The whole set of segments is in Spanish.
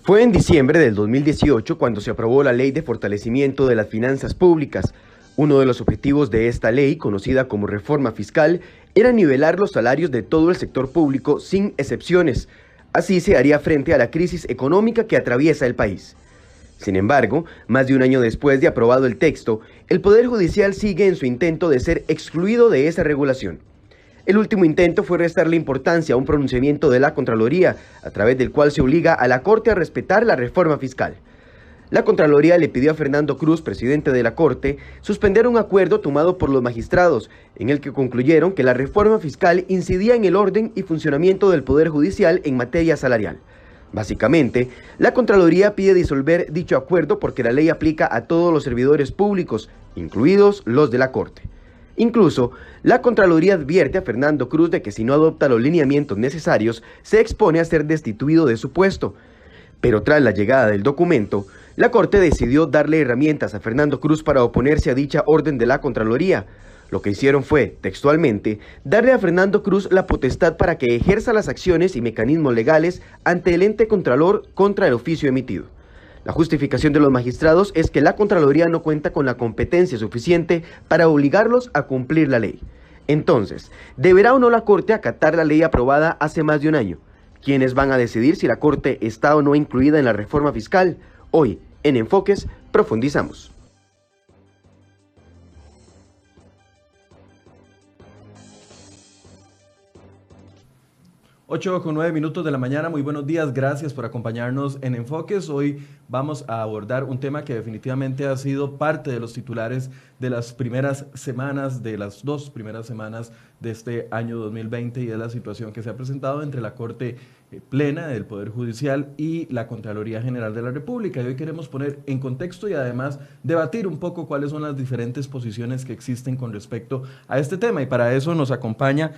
Fue en diciembre del 2018 cuando se aprobó la Ley de Fortalecimiento de las Finanzas Públicas. Uno de los objetivos de esta ley, conocida como reforma fiscal, era nivelar los salarios de todo el sector público sin excepciones. Así se haría frente a la crisis económica que atraviesa el país. Sin embargo, más de un año después de aprobado el texto, el Poder Judicial sigue en su intento de ser excluido de esa regulación. El último intento fue restarle importancia a un pronunciamiento de la Contraloría, a través del cual se obliga a la Corte a respetar la reforma fiscal. La Contraloría le pidió a Fernando Cruz, presidente de la Corte, suspender un acuerdo tomado por los magistrados, en el que concluyeron que la reforma fiscal incidía en el orden y funcionamiento del Poder Judicial en materia salarial. Básicamente, la Contraloría pide disolver dicho acuerdo porque la ley aplica a todos los servidores públicos, incluidos los de la Corte. Incluso, la Contraloría advierte a Fernando Cruz de que si no adopta los lineamientos necesarios, se expone a ser destituido de su puesto. Pero tras la llegada del documento, la Corte decidió darle herramientas a Fernando Cruz para oponerse a dicha orden de la Contraloría. Lo que hicieron fue, textualmente, darle a Fernando Cruz la potestad para que ejerza las acciones y mecanismos legales ante el ente contralor contra el oficio emitido. La justificación de los magistrados es que la Contraloría no cuenta con la competencia suficiente para obligarlos a cumplir la ley. Entonces, ¿deberá o no la Corte acatar la ley aprobada hace más de un año? ¿Quiénes van a decidir si la Corte está o no incluida en la reforma fiscal? Hoy, en Enfoques, profundizamos. 8:09 de la mañana, muy buenos días, gracias por acompañarnos en Enfoques. Hoy vamos a abordar un tema que definitivamente ha sido parte de los titulares de las primeras semanas, de las 2 primeras semanas de este año 2020 y de la situación que se ha presentado entre la Corte Plena del Poder Judicial y la Contraloría General de la República. Y hoy queremos poner en contexto y además debatir un poco cuáles son las diferentes posiciones que existen con respecto a este tema. Y para eso nos acompaña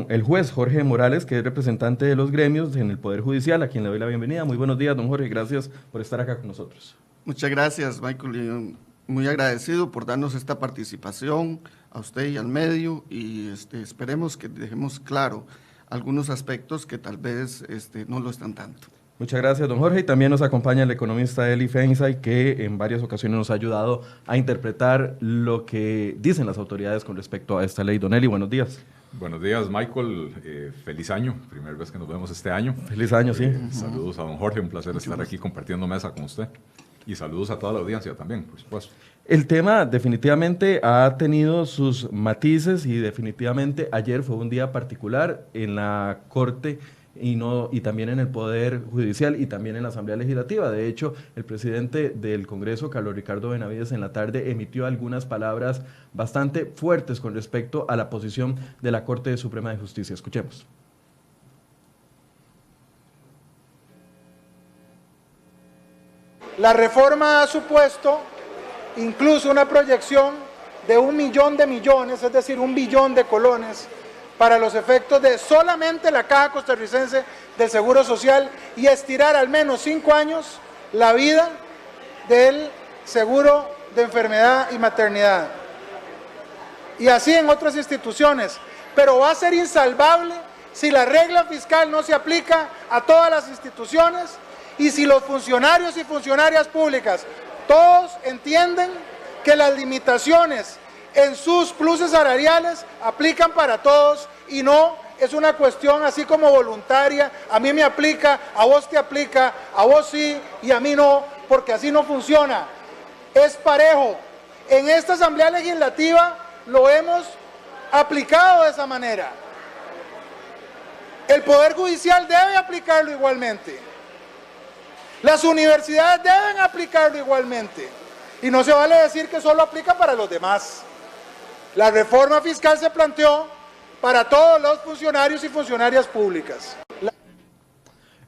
el juez Jorge Morales, que es representante de los gremios en el Poder Judicial, a quien le doy la bienvenida. Muy buenos días, don Jorge, gracias por estar acá con nosotros. Muchas gracias, Michael, y muy agradecido por darnos esta participación a usted y al medio, y esperemos que dejemos claro algunos aspectos que tal vez no lo están tanto. Muchas gracias, don Jorge. Y también nos acompaña el economista Eli Feinsay, que en varias ocasiones nos ha ayudado a interpretar lo que dicen las autoridades con respecto a esta ley. Don Eli, buenos días. Buenos días, Michael. Feliz año. Primera vez que nos vemos este año. Feliz año, sí. Saludos a don Jorge. Un placer estar aquí compartiendo mesa con usted. Y saludos a toda la audiencia también, por supuesto. El tema definitivamente ha tenido sus matices y definitivamente ayer fue un día particular en la Corte y también en el Poder Judicial y también en la Asamblea Legislativa. De hecho, el presidente del Congreso, Carlos Ricardo Benavides, en la tarde emitió algunas palabras bastante fuertes con respecto a la posición de la Corte Suprema de Justicia. Escuchemos. La reforma ha supuesto incluso una proyección de 1 millón de millones, es decir, 1 billón de colones, para los efectos de solamente la Caja Costarricense del Seguro Social y estirar al menos 5 años la vida del seguro de enfermedad y maternidad. Y así en otras instituciones, pero va a ser insalvable si la regla fiscal no se aplica a todas las instituciones y si los funcionarios y funcionarias públicas todos entienden que las limitaciones en sus pluses salariales aplican para todos y no es una cuestión así como voluntaria, a mí me aplica, a vos te aplica, a vos sí y a mí no, porque así no funciona. Es parejo. En esta Asamblea Legislativa lo hemos aplicado de esa manera. El Poder Judicial debe aplicarlo igualmente. Las universidades deben aplicarlo igualmente. Y no se vale decir que solo aplica para los demás. La reforma fiscal se planteó para todos los funcionarios y funcionarias públicas.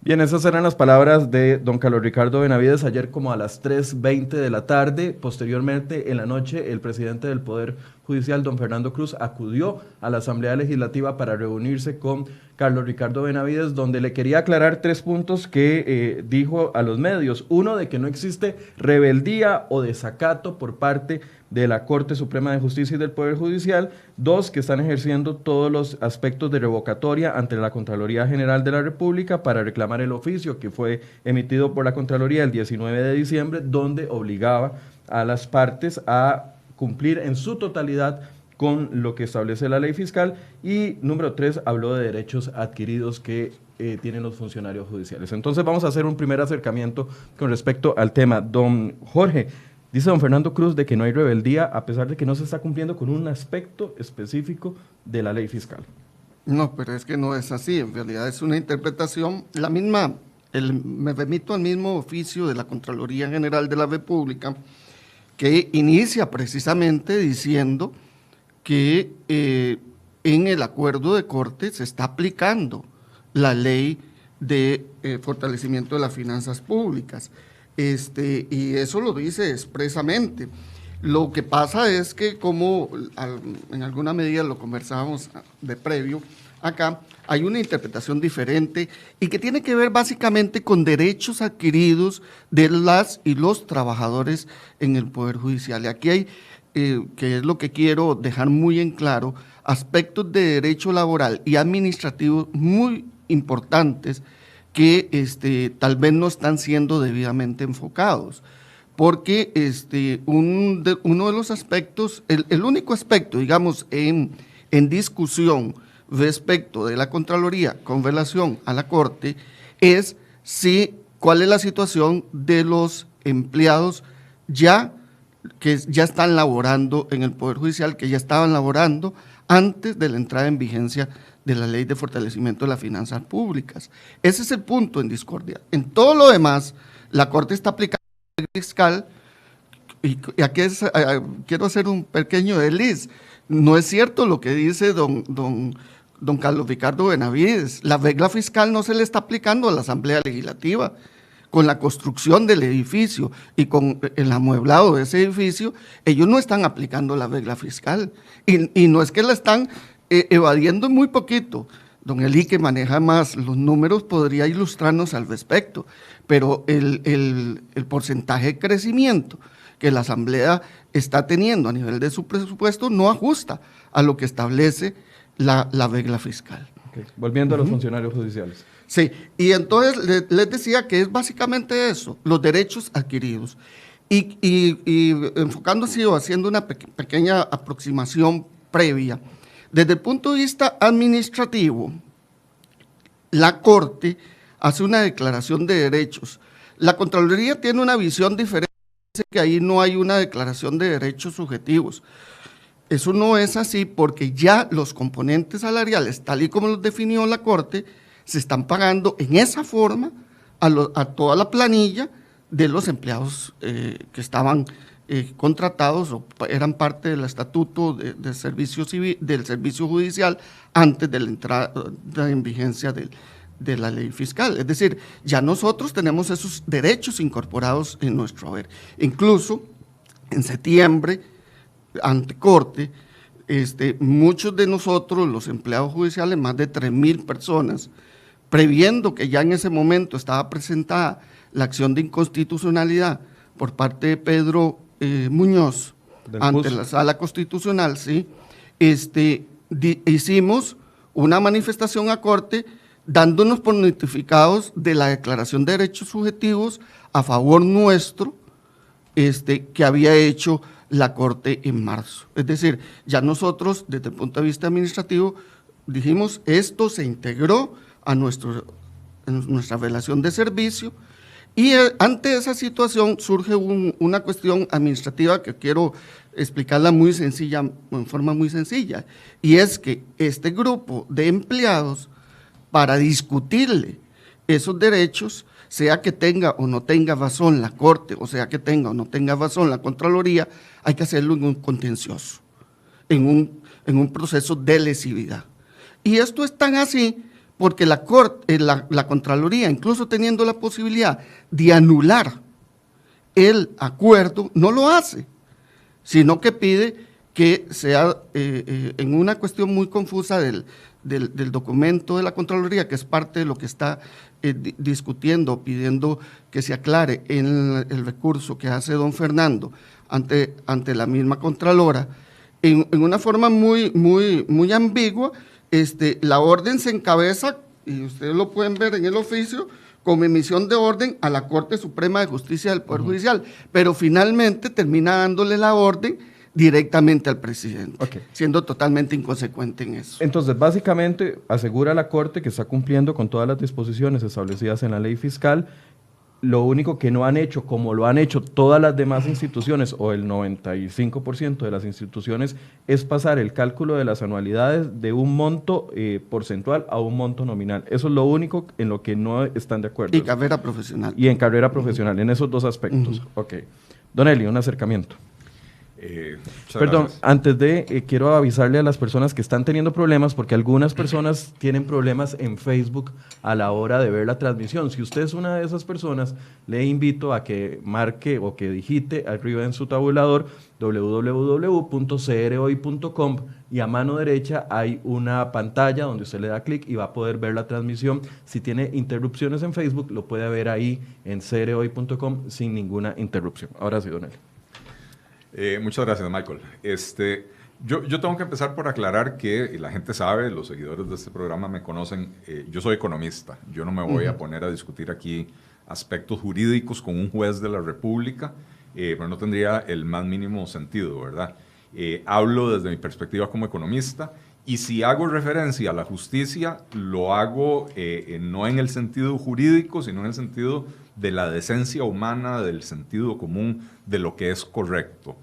Bien, esas eran las palabras de don Carlos Ricardo Benavides ayer como a las 3:20 de la tarde. Posteriormente, en la noche, el presidente del Poder Judicial, don Fernando Cruz, acudió a la Asamblea Legislativa para reunirse con Carlos Ricardo Benavides, donde le quería aclarar 3 puntos que dijo a los medios. Uno, de que no existe rebeldía o desacato por parte de la Corte Suprema de Justicia y del Poder Judicial, 2 que están ejerciendo todos los aspectos de revocatoria ante la Contraloría General de la República para reclamar el oficio que fue emitido por la Contraloría el 19 de diciembre, donde obligaba a las partes a cumplir en su totalidad con lo que establece la ley fiscal. Y número 3, habló de derechos adquiridos que tienen los funcionarios judiciales. Entonces vamos a hacer un primer acercamiento con respecto al tema. Don Jorge, dice don Fernando Cruz de que no hay rebeldía a pesar de que no se está cumpliendo con un aspecto específico de la ley fiscal. No, pero es que no es así, en realidad es una interpretación, la misma, me remito al mismo oficio de la Contraloría General de la República, que inicia precisamente diciendo que en el acuerdo de corte se está aplicando la ley de fortalecimiento de las finanzas públicas, y eso lo dice expresamente. Lo que pasa es que, como en alguna medida lo conversábamos de previo acá, hay una interpretación diferente y que tiene que ver básicamente con derechos adquiridos de las y los trabajadores en el Poder Judicial. Y aquí hay, que es lo que quiero dejar muy en claro, aspectos de derecho laboral y administrativo muy importantes que tal vez no están siendo debidamente enfocados. Porque uno de los aspectos, el único aspecto, digamos, en discusión respecto de la Contraloría con relación a la Corte es cuál es la situación de los empleados que ya están laborando en el Poder Judicial, que ya estaban laborando antes de la entrada en vigencia de la Ley de Fortalecimiento de las Finanzas Públicas. Ese es el punto en discordia. En todo lo demás, la Corte está aplicando la ley fiscal, y aquí quiero hacer un pequeño desliz. No es cierto lo que dice don Carlos Ricardo Benavides. La regla fiscal no se le está aplicando a la Asamblea Legislativa. Con la construcción del edificio y con el amueblado de ese edificio, ellos no están aplicando la regla fiscal. Y no es que la están evadiendo muy poquito. Don Eli, que maneja más los números, podría ilustrarnos al respecto, pero el porcentaje de crecimiento que la Asamblea está teniendo a nivel de su presupuesto no ajusta a lo que establece la regla fiscal. Okay. Volviendo a los funcionarios judiciales. Sí, y entonces les decía que es básicamente eso, los derechos adquiridos. Y enfocándose o haciendo una pequeña aproximación previa, desde el punto de vista administrativo, la Corte hace una declaración de derechos. La Contraloría tiene una visión diferente, dice que ahí no hay una declaración de derechos subjetivos. Eso no es así porque ya los componentes salariales, tal y como los definió la Corte, se están pagando en esa forma a toda la planilla de los empleados que estaban contratados o eran parte del estatuto del servicio civil, del servicio judicial antes de la entrada en vigencia de la ley fiscal. Es decir, ya nosotros tenemos esos derechos incorporados en nuestro haber. Incluso en septiembre, ante Corte, muchos de nosotros, los empleados judiciales, más de 3,000 personas, previendo que ya en ese momento estaba presentada la acción de inconstitucionalidad por parte de Pedro Muñoz ante la Sala Constitucional, ¿sí? Hicimos una manifestación a Corte dándonos por notificados de la declaración de derechos subjetivos a favor nuestro que había hecho la Corte en marzo. Es decir, ya nosotros, desde el punto de vista administrativo, dijimos, esto se integró a nuestra relación de servicio, y ante esa situación surge una cuestión administrativa que quiero explicarla muy sencilla, en forma muy sencilla, y es que este grupo de empleados, para discutirle esos derechos, sea que tenga o no tenga razón la Corte, o sea que tenga o no tenga razón la Contraloría, hay que hacerlo en un contencioso, en un proceso de lesividad. Y esto es tan así porque la Contraloría, incluso teniendo la posibilidad de anular el acuerdo, no lo hace, sino que pide que sea en una cuestión muy confusa del documento de la Contraloría, que es parte de lo que está discutiendo, pidiendo que se aclare en el recurso que hace don Fernando ante la misma Contralora, en una forma muy ambigua. La orden se encabeza, y ustedes lo pueden ver en el oficio, como emisión de orden a la Corte Suprema de Justicia del Poder Judicial, pero finalmente termina dándole la orden directamente al presidente, siendo totalmente inconsecuente en eso. Entonces, básicamente, asegura la Corte que está cumpliendo con todas las disposiciones establecidas en la ley fiscal. Lo único que no han hecho, como lo han hecho todas las demás instituciones, o el 95% de las instituciones, es pasar el cálculo de las anualidades de un monto porcentual a un monto nominal. Eso es lo único en lo que no están de acuerdo. Y carrera profesional. Y en carrera profesional, en esos dos aspectos. Ok. Don Eli, un acercamiento. Perdón, gracias. Antes de, quiero avisarle a las personas que están teniendo problemas, porque algunas personas tienen problemas en Facebook a la hora de ver la transmisión. Si usted es una de esas personas, le invito a que marque o que digite arriba en su tabulador www.crhoy.com y a mano derecha hay una pantalla donde usted le da clic y va a poder ver la transmisión. Si tiene interrupciones en Facebook, lo puede ver ahí en crhoy.com sin ninguna interrupción. Ahora sí, don Eli. Muchas gracias, Michael. Yo tengo que empezar por aclarar que, y la gente sabe, los seguidores de este programa me conocen, yo soy economista. Yo no me voy a poner a discutir aquí aspectos jurídicos con un juez de la República, pero no tendría el más mínimo sentido, ¿verdad? Hablo desde mi perspectiva como economista, y si hago referencia a la justicia, lo hago no en el sentido jurídico, sino en el sentido de la decencia humana, del sentido común, de lo que es correcto.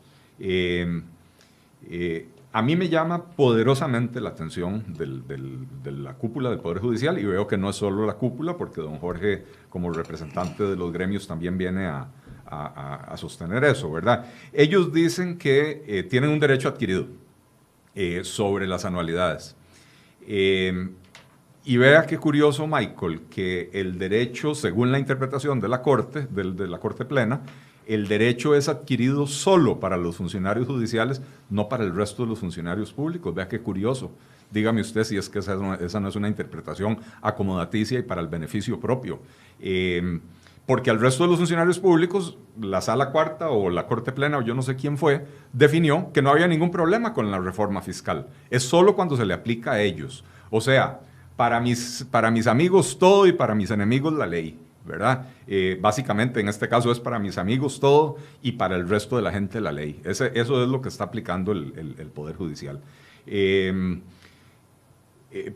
A mí me llama poderosamente la atención de la cúpula del Poder Judicial, y veo que no es solo la cúpula, porque don Jorge, como representante de los gremios, también viene a sostener eso, ¿verdad? Ellos dicen que tienen un derecho adquirido sobre las anualidades. Y vea qué curioso, Michael, que el derecho, según la interpretación de la Corte, de la Corte Plena, el derecho es adquirido solo para los funcionarios judiciales, no para el resto de los funcionarios públicos. Vea qué curioso. Dígame usted si es que esa no es una interpretación acomodaticia y para el beneficio propio. Porque al resto de los funcionarios públicos, la Sala Cuarta o la Corte Plena, o yo no sé quién fue, definió que no había ningún problema con la reforma fiscal. Es solo cuando se le aplica a ellos. O sea, para mis amigos todo y para mis enemigos la ley, ¿verdad? Básicamente en este caso es para mis amigos todo y para el resto de la gente la ley. Eso es lo que está aplicando el Poder Judicial.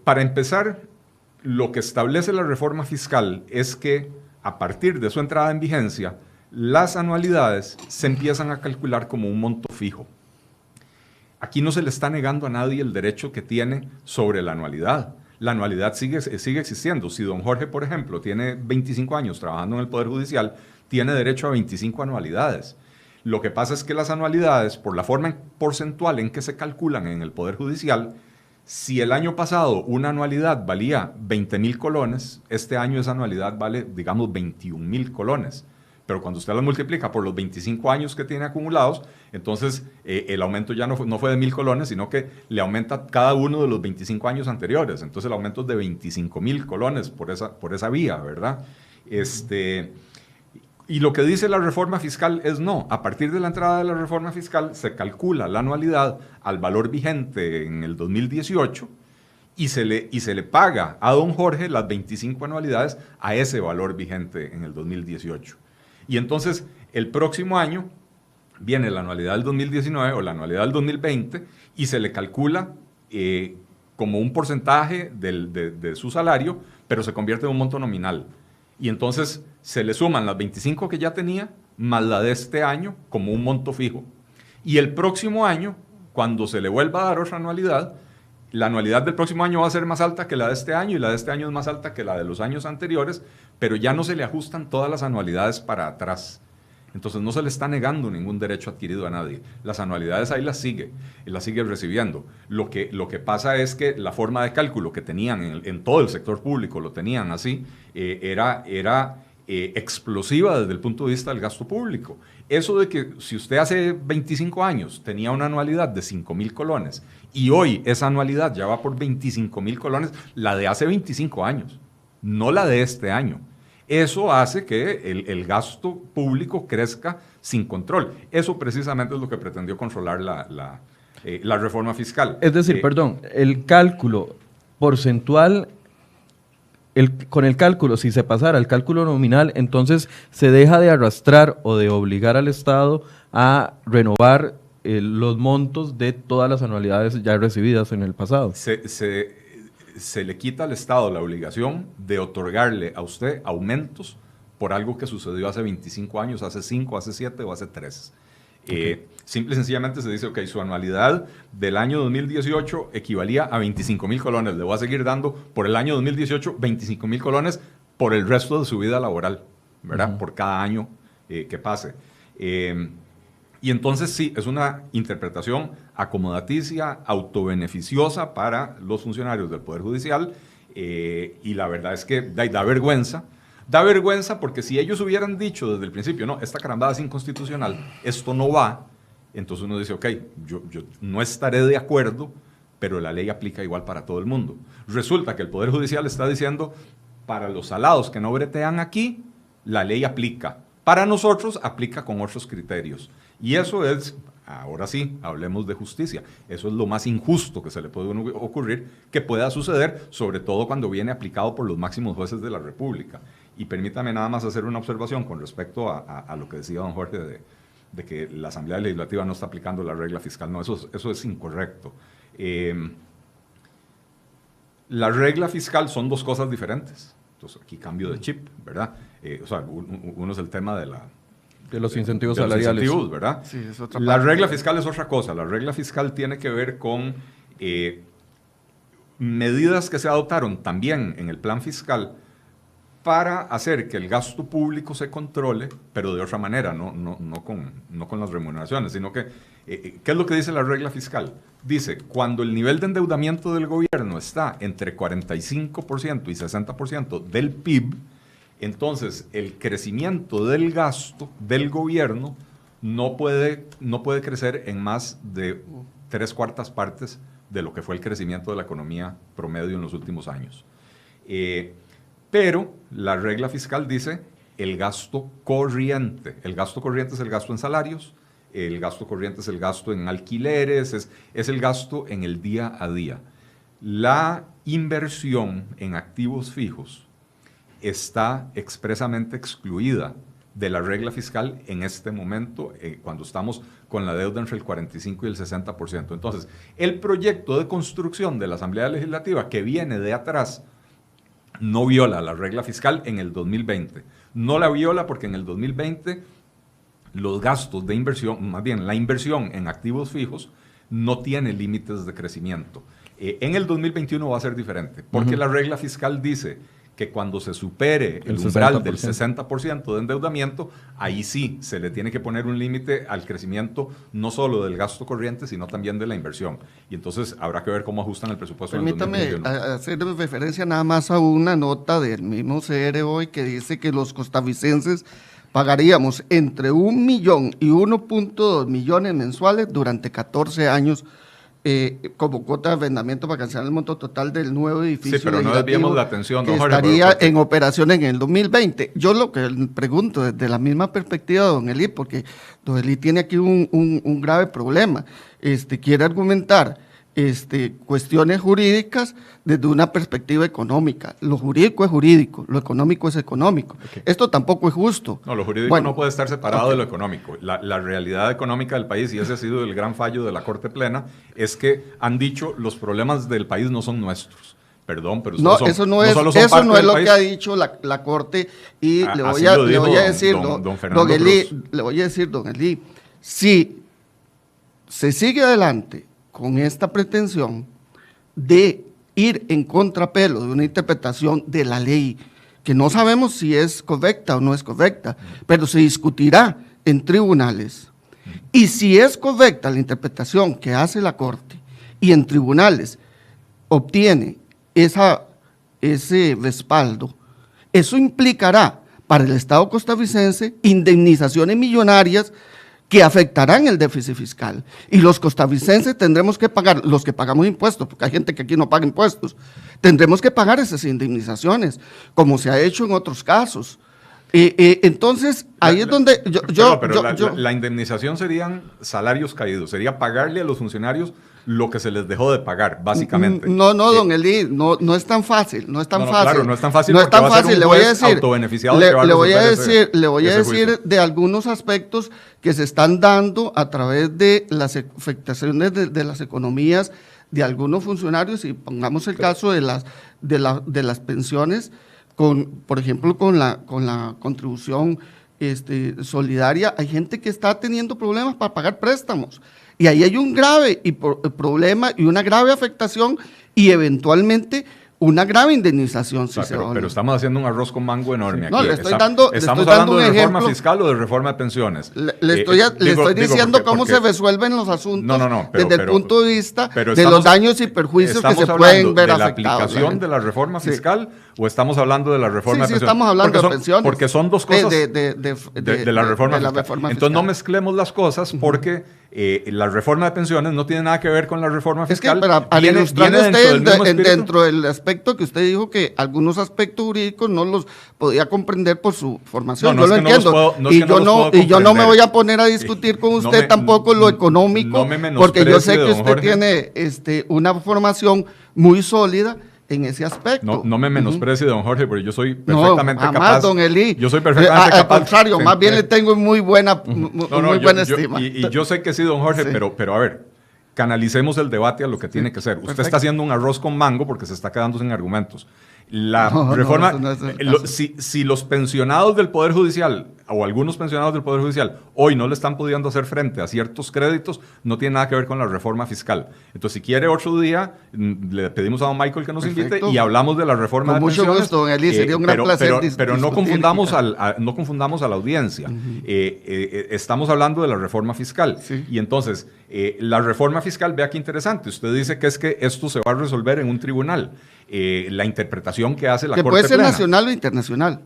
Para empezar, lo que establece la reforma fiscal es que a partir de su entrada en vigencia, las anualidades se empiezan a calcular como un monto fijo. Aquí no se le está negando a nadie el derecho que tiene sobre la anualidad. La anualidad sigue existiendo. Si don Jorge, por ejemplo, tiene 25 años trabajando en el Poder Judicial, tiene derecho a 25 anualidades. Lo que pasa es que las anualidades, por la forma porcentual en que se calculan en el Poder Judicial, si el año pasado una anualidad valía 20,000 colones, este año esa anualidad vale, digamos, 21,000 colones. Pero cuando usted las multiplica por los 25 años que tiene acumulados, entonces el aumento ya no fue de 1,000 colones, sino que le aumenta cada uno de los 25 años anteriores. Entonces el aumento es de 25,000 colones por esa vía, ¿verdad? Y lo que dice la reforma fiscal es no. A partir de la entrada de la reforma fiscal se calcula la anualidad al valor vigente en el 2018 y se le paga a don Jorge las 25 anualidades a ese valor vigente en el 2018. Y entonces, el próximo año viene la anualidad del 2019 o la anualidad del 2020 y se le calcula como un porcentaje de su salario, pero se convierte en un monto nominal. Y entonces se le suman las 25 que ya tenía, más la de este año, como un monto fijo. Y el próximo año, cuando se le vuelva a dar otra anualidad, la anualidad del próximo año va a ser más alta que la de este año y la de este año es más alta que la de los años anteriores, pero ya no se le ajustan todas las anualidades para atrás. Entonces no se le está negando ningún derecho adquirido a nadie. Las anualidades ahí las sigue recibiendo. Lo que pasa es que la forma de cálculo que tenían en todo el sector público, lo tenían así, era explosiva desde el punto de vista del gasto público. Eso de que si usted hace 25 años tenía una anualidad de 5.000 colones y hoy esa anualidad ya va por 25.000 colones, la de hace 25 años, no la de este año. Eso hace que el gasto público crezca sin control. Eso precisamente es lo que pretendió controlar la reforma fiscal. Es decir, perdón, el cálculo porcentual, con el cálculo, si se pasara al cálculo nominal, entonces se deja de arrastrar o de obligar al Estado a renovar los montos de todas las anualidades ya recibidas en el pasado. Se le quita al Estado la obligación de otorgarle a usted aumentos por algo que sucedió hace 25 años, hace 5, hace 7 o hace 3. Okay. Simple y sencillamente se dice, ok, su anualidad del año 2018 equivalía a 25.000 colones, le voy a seguir dando por el año 2018 25.000 colones por el resto de su vida laboral, ¿verdad? Por cada año que pase. Y entonces sí, es una interpretación acomodaticia, autobeneficiosa para los funcionarios del Poder Judicial, y la verdad es que da vergüenza. Da vergüenza porque si ellos hubieran dicho desde el principio, no, esta carambada es inconstitucional, esto no va, entonces uno dice, ok, yo no estaré de acuerdo, pero la ley aplica igual para todo el mundo. Resulta que el Poder Judicial está diciendo, para los salados que no bretean aquí, la ley aplica. Para nosotros aplica con otros criterios. Y eso es, ahora sí, hablemos de justicia. Eso es lo más injusto que se le puede ocurrir que pueda suceder, sobre todo cuando viene aplicado por los máximos jueces de la República. Y permítame nada más hacer una observación con respecto a lo que decía don Jorge de que la Asamblea Legislativa no está aplicando la regla fiscal. No, eso es incorrecto. La regla fiscal son dos cosas diferentes. Entonces, aquí cambio de chip, ¿verdad? O sea, uno es el tema de los incentivos de salariales. Los incentivos, ¿verdad? Sí, es otra la parte. regla fiscal es otra cosa. La regla fiscal tiene que ver con medidas que se adoptaron también en el plan fiscal para hacer que el gasto público se controle, pero de otra manera, no con las remuneraciones, sino que, ¿qué es lo que dice la regla fiscal? Dice, cuando el nivel de endeudamiento del gobierno está entre 45% y 60% del PIB, entonces el crecimiento del gasto del gobierno no puede crecer en más de 3/4 partes de lo que fue el crecimiento de la economía promedio en los últimos años. Pero la regla fiscal dice el gasto corriente. El gasto corriente es el gasto en salarios, el gasto corriente es el gasto en alquileres, es el gasto en el día a día. La inversión en activos fijos está expresamente excluida de la regla fiscal en este momento, cuando estamos con la deuda entre el 45 y el 60%. Entonces, el proyecto de construcción de la Asamblea Legislativa que viene de atrás no viola la regla fiscal en el 2020. No la viola porque en el 2020 los gastos de inversión, más bien la inversión en activos fijos, no tiene límites de crecimiento. En el 2021 va a ser diferente, porque la regla fiscal dice que cuando se supere el umbral del 60% de endeudamiento, ahí sí se le tiene que poner un límite al crecimiento no solo del gasto corriente, sino también de la inversión. Y entonces habrá que ver cómo ajustan el presupuesto. Permítame hacer referencia nada más a una nota del mismo CR hoy que dice que los costarricenses pagaríamos entre 1 millón y 1.2 millones mensuales durante 14 años como cuota de arrendamiento para cancelar el monto total del nuevo edificio. Sí, pero no desviemos la atención, que don Jorge, estaría en operación en el 2020. Yo lo que pregunto desde la misma perspectiva de don Eli, porque don Eli tiene aquí un grave problema. Quiere argumentar cuestiones jurídicas desde una perspectiva económica. Lo jurídico es jurídico, lo económico es económico. Okay. Esto tampoco es justo. No, lo jurídico no puede estar separado de lo económico. La realidad económica del país, y ese ha sido el gran fallo de la Corte Plena, es que han dicho los problemas del país no son nuestros. Perdón, pero no, eso no es lo que ha dicho la Corte, y le voy a decir, don Eli, si se sigue adelante con esta pretensión de ir en contrapelo de una interpretación de la ley, que no sabemos si es correcta o no es correcta, pero se discutirá en tribunales. Y si es correcta la interpretación que hace la Corte y en tribunales ese respaldo, eso implicará para el Estado costarricense indemnizaciones millonarias que afectarán el déficit fiscal. Y los costarricenses tendremos que pagar, los que pagamos impuestos, porque hay gente que aquí no paga impuestos, tendremos que pagar esas indemnizaciones, como se ha hecho en otros casos. Entonces, ahí es donde la indemnización serían salarios caídos, sería pagarle a los funcionarios lo que se les dejó de pagar, básicamente. No, don Eli, no es tan fácil, no es tan fácil. Claro, no es tan fácil, no es tan fácil. Le voy a decir, le voy a decir de algunos aspectos que se están dando a través de las afectaciones de las economías de algunos funcionarios, y pongamos el caso de las pensiones, por ejemplo, con la contribución solidaria. Hay gente que está teniendo problemas para pagar préstamos. Y ahí hay un grave problema y una grave afectación y eventualmente una grave indemnización. Pero estamos haciendo un arroz con mango enorme aquí. No, ¿Estamos hablando de reforma fiscal o de reforma de pensiones? Le estoy diciendo cómo se resuelven los asuntos desde el punto de vista de los daños y perjuicios que se pueden ver afectados. ¿De la aplicación de la reforma fiscal o estamos hablando de la reforma de pensiones? Sí, estamos hablando de pensiones. Porque son dos cosas de la reforma fiscal. Entonces no mezclemos las cosas porque la reforma de pensiones no tiene nada que ver con la reforma fiscal. Es que para ilustrar usted dentro del aspecto que usted dijo que algunos aspectos jurídicos no los podía comprender por su formación. Yo lo entiendo. Y yo no me voy a poner a discutir con usted tampoco lo económico, porque yo sé que usted tiene una formación muy sólida en ese aspecto. No me menosprecie, don Jorge, porque yo soy perfectamente capaz. Don Eli. Yo soy perfectamente capaz. Al contrario, más bien le tengo muy buena estima. Y yo sé que sí, don Jorge, pero a ver, canalicemos el debate a lo que tiene que ser. Usted está haciendo un arroz con mango porque se está quedando sin argumentos. La reforma, si los pensionados del Poder Judicial o algunos pensionados del Poder Judicial hoy no le están pudiendo hacer frente a ciertos créditos, no tiene nada que ver con la reforma fiscal. Entonces, si quiere otro día, le pedimos a don Michael que nos invite y hablamos de la reforma de pensiones. Con mucho gusto, don Eli, sería un gran placer. Pero no confundamos a la audiencia. Estamos hablando de la reforma fiscal. Sí. Y entonces, la reforma fiscal, vea qué interesante. Usted dice que es que esto se va a resolver en un tribunal. La interpretación que hace la Corte Plena. Que puede ser nacional o internacional.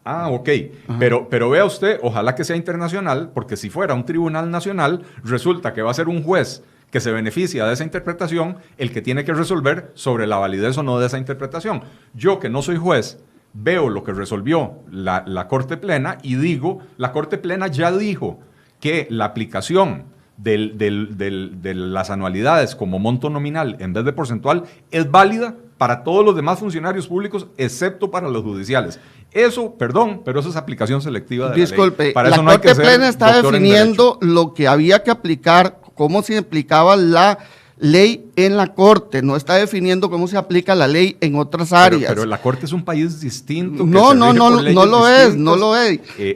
Ah, ok. Pero vea usted, ojalá que sea internacional, porque si fuera un tribunal nacional, resulta que va a ser un juez que se beneficia de esa interpretación el que tiene que resolver sobre la validez o no de esa interpretación. Yo, que no soy juez, veo lo que resolvió la Corte Plena y digo, la Corte Plena ya dijo que la aplicación de las anualidades como monto nominal en vez de porcentual es válida para todos los demás funcionarios públicos, excepto para los judiciales. Eso, perdón, pero eso es aplicación selectiva de la ley. Disculpe, la Corte Plena está definiendo lo que había que aplicar, cómo se aplicaba la ley en la Corte, no está definiendo cómo se aplica la ley en otras áreas. Pero la Corte es un país distinto. No lo es.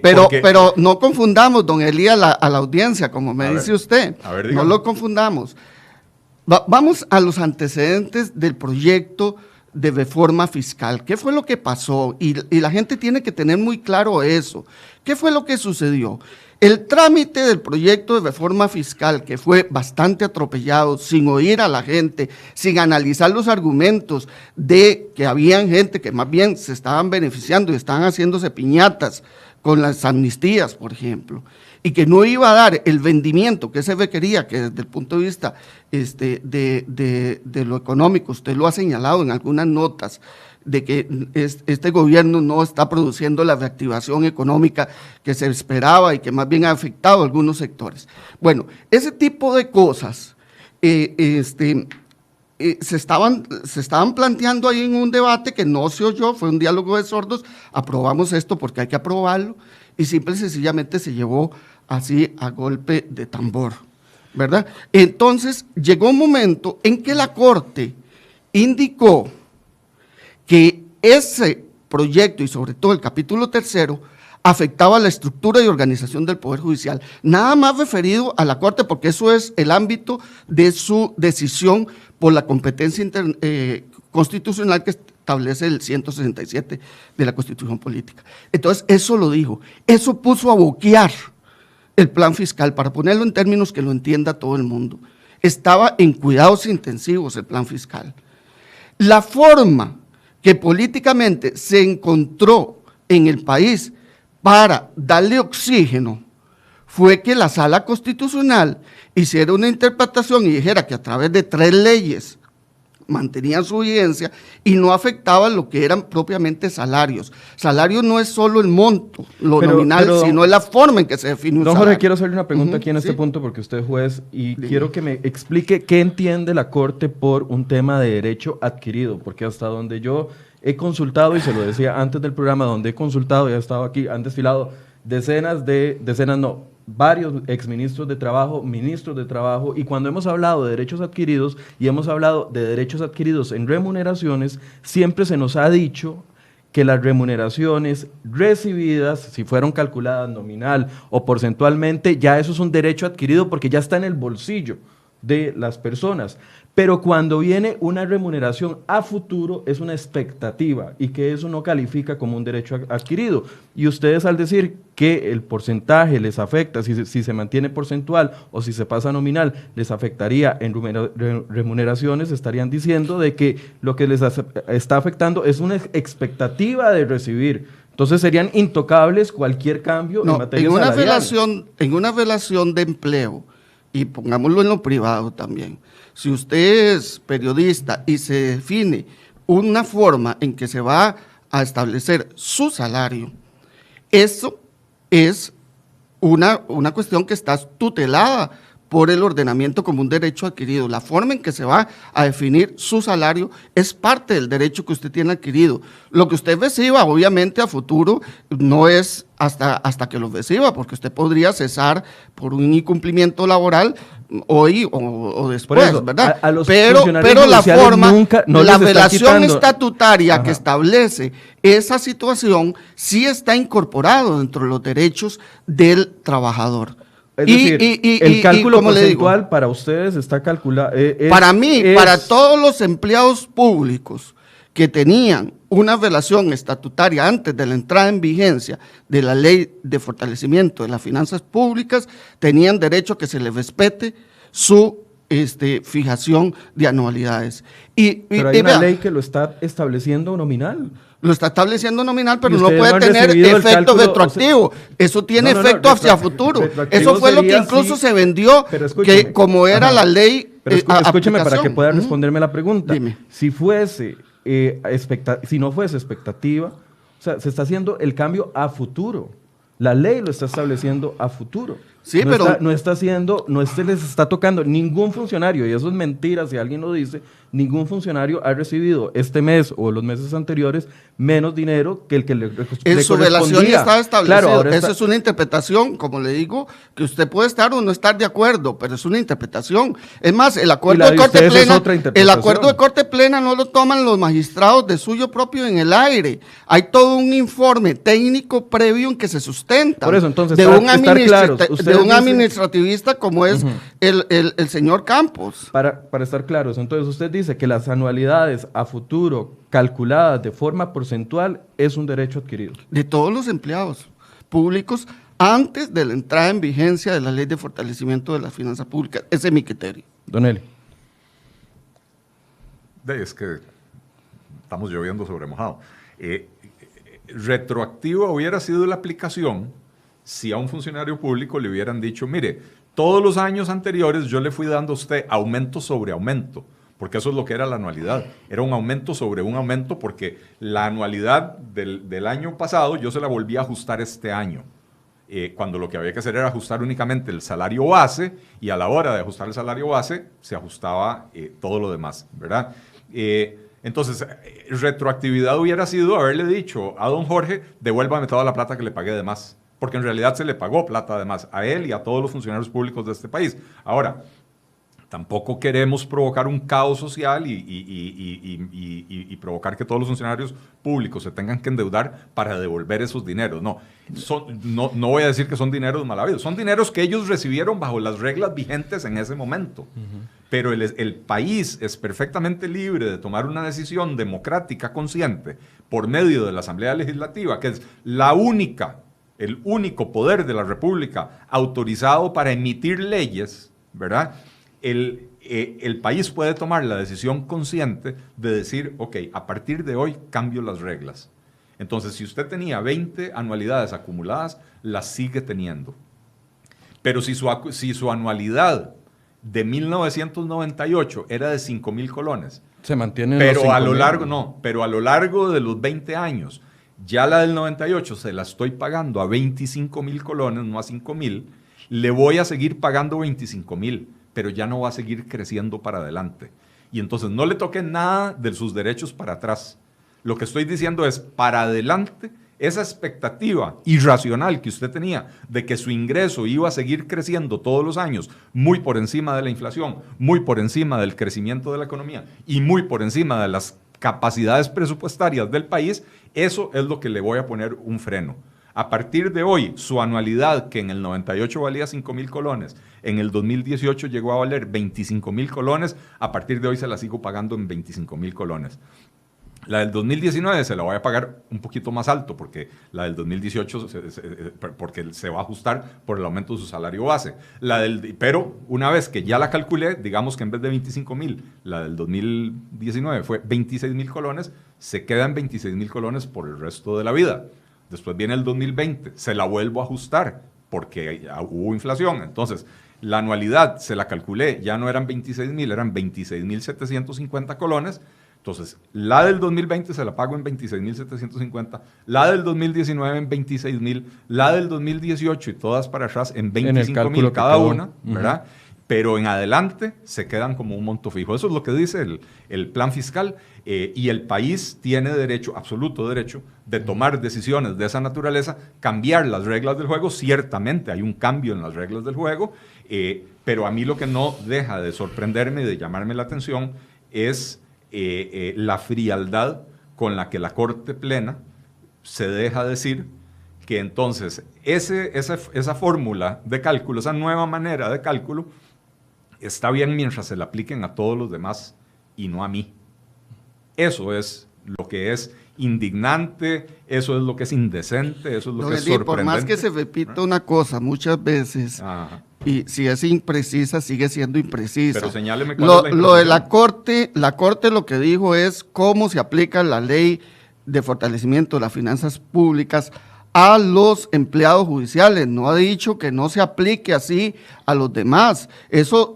Pero no confundamos, don Elías, a la audiencia, como me dice usted. No lo confundamos. Vamos a los antecedentes del proyecto de reforma fiscal. ¿Qué fue lo que pasó? Y la gente tiene que tener muy claro eso. ¿Qué fue lo que sucedió? El trámite del proyecto de reforma fiscal, que fue bastante atropellado, sin oír a la gente, sin analizar los argumentos de que habían gente que más bien se estaban beneficiando y estaban haciéndose piñatas con las amnistías, por ejemplo, y que no iba a dar el vendimiento que se requería, que desde el punto de vista de lo económico, usted lo ha señalado en algunas notas, de que este gobierno no está produciendo la reactivación económica que se esperaba y que más bien ha afectado a algunos sectores. Bueno, ese tipo de cosas se estaban planteando ahí en un debate que no se oyó, fue un diálogo de sordos, aprobamos esto porque hay que aprobarlo, y simple y sencillamente se llevó así a golpe de tambor, ¿verdad? Entonces llegó un momento en que la Corte indicó que ese proyecto y sobre todo el capítulo 3 afectaba la estructura y organización del Poder Judicial, nada más referido a la Corte, porque eso es el ámbito de su decisión por la competencia constitucional que establece el 167 de la Constitución Política. Entonces, eso lo dijo, eso puso a boquear el plan fiscal, para ponerlo en términos que lo entienda todo el mundo. Estaba en cuidados intensivos el plan fiscal. La forma que políticamente se encontró en el país para darle oxígeno fue que la Sala Constitucional hiciera una interpretación y dijera que a través de 3 leyes mantenían su vigencia y no afectaban lo que eran propiamente salarios. Salario no es solo el monto, lo nominal, sino es la forma en que se define un salario. Don Jorge, quiero hacerle una pregunta aquí en este punto porque usted es juez y quiero que me explique qué entiende la Corte por un tema de derecho adquirido, porque hasta donde yo he consultado, y se lo decía antes del programa, donde he consultado, ya he estado aquí, han desfilado varios exministros de trabajo, ministros de trabajo, y cuando hemos hablado de derechos adquiridos y hemos hablado de derechos adquiridos en remuneraciones, siempre se nos ha dicho que las remuneraciones recibidas, si fueron calculadas nominal o porcentualmente, ya eso es un derecho adquirido porque ya está en el bolsillo de las personas. Pero cuando viene una remuneración a futuro es una expectativa y que eso no califica como un derecho adquirido. Y ustedes al decir que el porcentaje les afecta, si se mantiene porcentual o si se pasa nominal, les afectaría en remuneraciones, estarían diciendo de que lo que les está afectando es una expectativa de recibir. Entonces serían intocables cualquier cambio en materia salarial. En una relación de empleo, y pongámoslo en lo privado también, si usted es periodista y se define una forma en que se va a establecer su salario, eso es una cuestión que está tutelada por el ordenamiento como un derecho adquirido. La forma en que se va a definir su salario es parte del derecho que usted tiene adquirido. Lo que usted reciba, obviamente, a futuro, no es hasta que lo reciba, porque usted podría cesar por un incumplimiento laboral hoy o después, eso, ¿verdad? Pero la forma, la relación quitando estatutaria que establece esa situación sí está incorporado dentro de los derechos del trabajador. Es decir, el cálculo porcentual para ustedes está calculado. Para mí, para todos los empleados públicos que tenían una relación estatutaria antes de la entrada en vigencia de la Ley de Fortalecimiento de las Finanzas Públicas, tenían derecho a que se les respete su fijación de anualidades. Pero hay una ley que lo está estableciendo nominal. Lo está estableciendo nominal, pero no puede tener efecto retroactivo. Eso tiene efecto hacia futuro. Eso fue lo que incluso se vendió, que como era la ley. Pero escúcheme para que pueda responderme la pregunta. Dime. Si no fuese expectativa, o sea, se está haciendo el cambio a futuro. La ley lo está estableciendo a futuro. Sí, no se les está tocando ningún funcionario, y eso es mentira si alguien lo dice, ningún funcionario ha recibido este mes o los meses anteriores menos dinero que el que le correspondía. En su relación estaba establecido. Claro, Esa es una interpretación, como le digo, que usted puede estar o no estar de acuerdo, pero es una interpretación. Es más, el acuerdo de corte plena no lo toman los magistrados de suyo propio en el aire. Hay todo un informe técnico previo en que se sustenta. Por eso, entonces, de un administrativista como es el señor Campos. Para estar claros, entonces usted dice que las anualidades a futuro calculadas de forma porcentual es un derecho adquirido. De todos los empleados públicos antes de la entrada en vigencia de la Ley de Fortalecimiento de las Finanzas Públicas. Ese es mi criterio. Don Eli. Es que estamos lloviendo sobre mojado. Retroactivo hubiera sido la aplicación si a un funcionario público le hubieran dicho, mire, todos los años anteriores yo le fui dando a usted aumento sobre aumento, porque eso es lo que era la anualidad. Era un aumento sobre un aumento porque la anualidad del año pasado yo se la volví a ajustar este año, cuando lo que había que hacer era ajustar únicamente el salario base, y a la hora de ajustar el salario base se ajustaba todo lo demás, ¿verdad? Entonces, retroactividad hubiera sido haberle dicho a don Jorge, devuélvame toda la plata que le pagué de más, porque en realidad se le pagó plata de más a él y a todos los funcionarios públicos de este país. Ahora, tampoco queremos provocar un caos social y provocar que todos los funcionarios públicos se tengan que endeudar para devolver esos dineros. No voy a decir que son dineros mal habidos, son dineros que ellos recibieron bajo las reglas vigentes en ese momento. Pero el país es perfectamente libre de tomar una decisión democrática consciente por medio de la Asamblea Legislativa, que es el único poder de la República autorizado para emitir leyes, ¿verdad? El país puede tomar la decisión consciente de decir, ok, a partir de hoy cambio las reglas. Entonces, si usted tenía 20 anualidades acumuladas, las sigue teniendo. Pero si su anualidad de 1998 era de 5,000 colones, se mantiene en pero los a lo 5,000. largo, no, pero a lo largo de los 20 años, ya la del 98 se la estoy pagando a 25,000 colones, no a 5,000, le voy a seguir pagando 25,000, pero ya no va a seguir creciendo para adelante. Y entonces no le toque nada de sus derechos para atrás. Lo que estoy diciendo es, para adelante, esa expectativa irracional que usted tenía de que su ingreso iba a seguir creciendo todos los años, muy por encima de la inflación, muy por encima del crecimiento de la economía y muy por encima de las capacidades presupuestarias del país, eso es lo que le voy a poner un freno. A partir de hoy, su anualidad, que en el 98 valía 5,000 colones, en el 2018 llegó a valer 25,000 colones, a partir de hoy se la sigo pagando en 25,000 colones. La del 2019 se la voy a pagar un poquito más alto porque la del 2018 porque se va a ajustar por el aumento de su salario base. Pero una vez que ya la calculé, digamos que en vez de 25,000, la del 2019 fue 26,000 colones, se queda en 26,000 colones por el resto de la vida. Después viene el 2020, se la vuelvo a ajustar porque hubo inflación. Entonces, la anualidad se la calculé, ya no eran 26,000, eran 26,750 colones. Entonces, la del 2020 se la pago en 26,750, la del 2019 en 26,000, la del 2018 y todas para atrás en 25,000 cada una, ¿verdad? Pero en adelante se quedan como un monto fijo. Eso es lo que dice el plan fiscal y el país tiene derecho, absoluto derecho, de tomar decisiones de esa naturaleza, cambiar las reglas del juego. Ciertamente hay un cambio en las reglas del juego, pero a mí lo que no deja de sorprenderme y de llamarme la atención es la frialdad con la que la Corte Plena se deja decir que entonces esa fórmula de cálculo, esa nueva manera de cálculo, está bien mientras se la apliquen a todos los demás y no a mí. Eso es lo que es indignante, eso es lo que es indecente, eso es lo que es sorprendente. Por más que se repita una cosa muchas veces, y si es imprecisa, sigue siendo imprecisa. Pero señáleme cuál es lo de la Corte lo que dijo es cómo se aplica la ley de fortalecimiento de las finanzas públicas a los empleados judiciales. No ha dicho que no se aplique así a los demás. Eso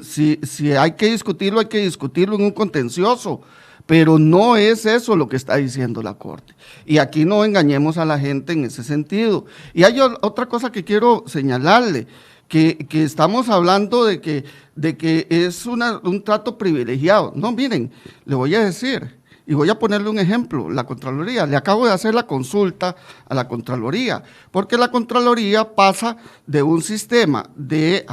si hay que discutirlo en un contencioso. Pero no es eso lo que está diciendo la Corte. Y aquí no engañemos a la gente en ese sentido. Y hay otra cosa que quiero señalarle, que estamos hablando de que es un trato privilegiado. No, miren, le voy a decir, y voy a ponerle un ejemplo, la Contraloría. Le acabo de hacer la consulta a la Contraloría, porque la Contraloría pasa de un sistema de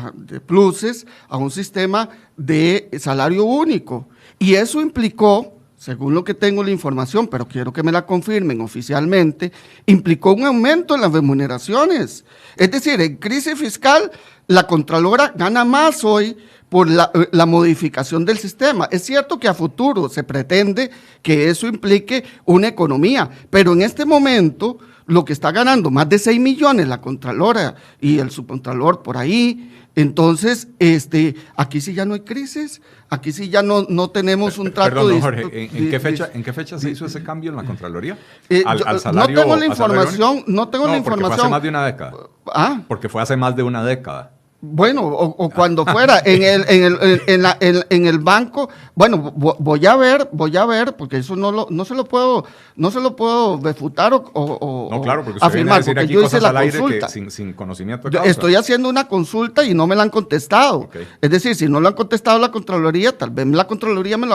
pluses a un sistema de salario único. Y eso implicó, según lo que tengo la información, pero quiero que me la confirmen oficialmente, implicó un aumento en las remuneraciones. Es decir, en crisis fiscal, la Contralora gana más hoy por la modificación del sistema. Es cierto que a futuro se pretende que eso implique una economía, pero en este momento lo que está ganando más de 6 millones la Contralora y el subcontralor por ahí. Entonces, aquí sí ya no hay crisis, aquí sí ya no tenemos un trato. Perdón, don Jorge, ¿en qué fecha se hizo ese cambio en la Contraloría? Al salario, no tengo la información, porque fue hace más de una década. Porque fue hace más de una década. Bueno, o cuando fuera, en el banco, bueno, voy a ver, porque eso no se lo puedo refutar o no, claro, porque afirmar, porque yo hice la consulta. Sin conocimiento de causa. Estoy haciendo una consulta y no me la han contestado. Okay. Es decir, si no lo han contestado la Contraloría, tal vez la Contraloría me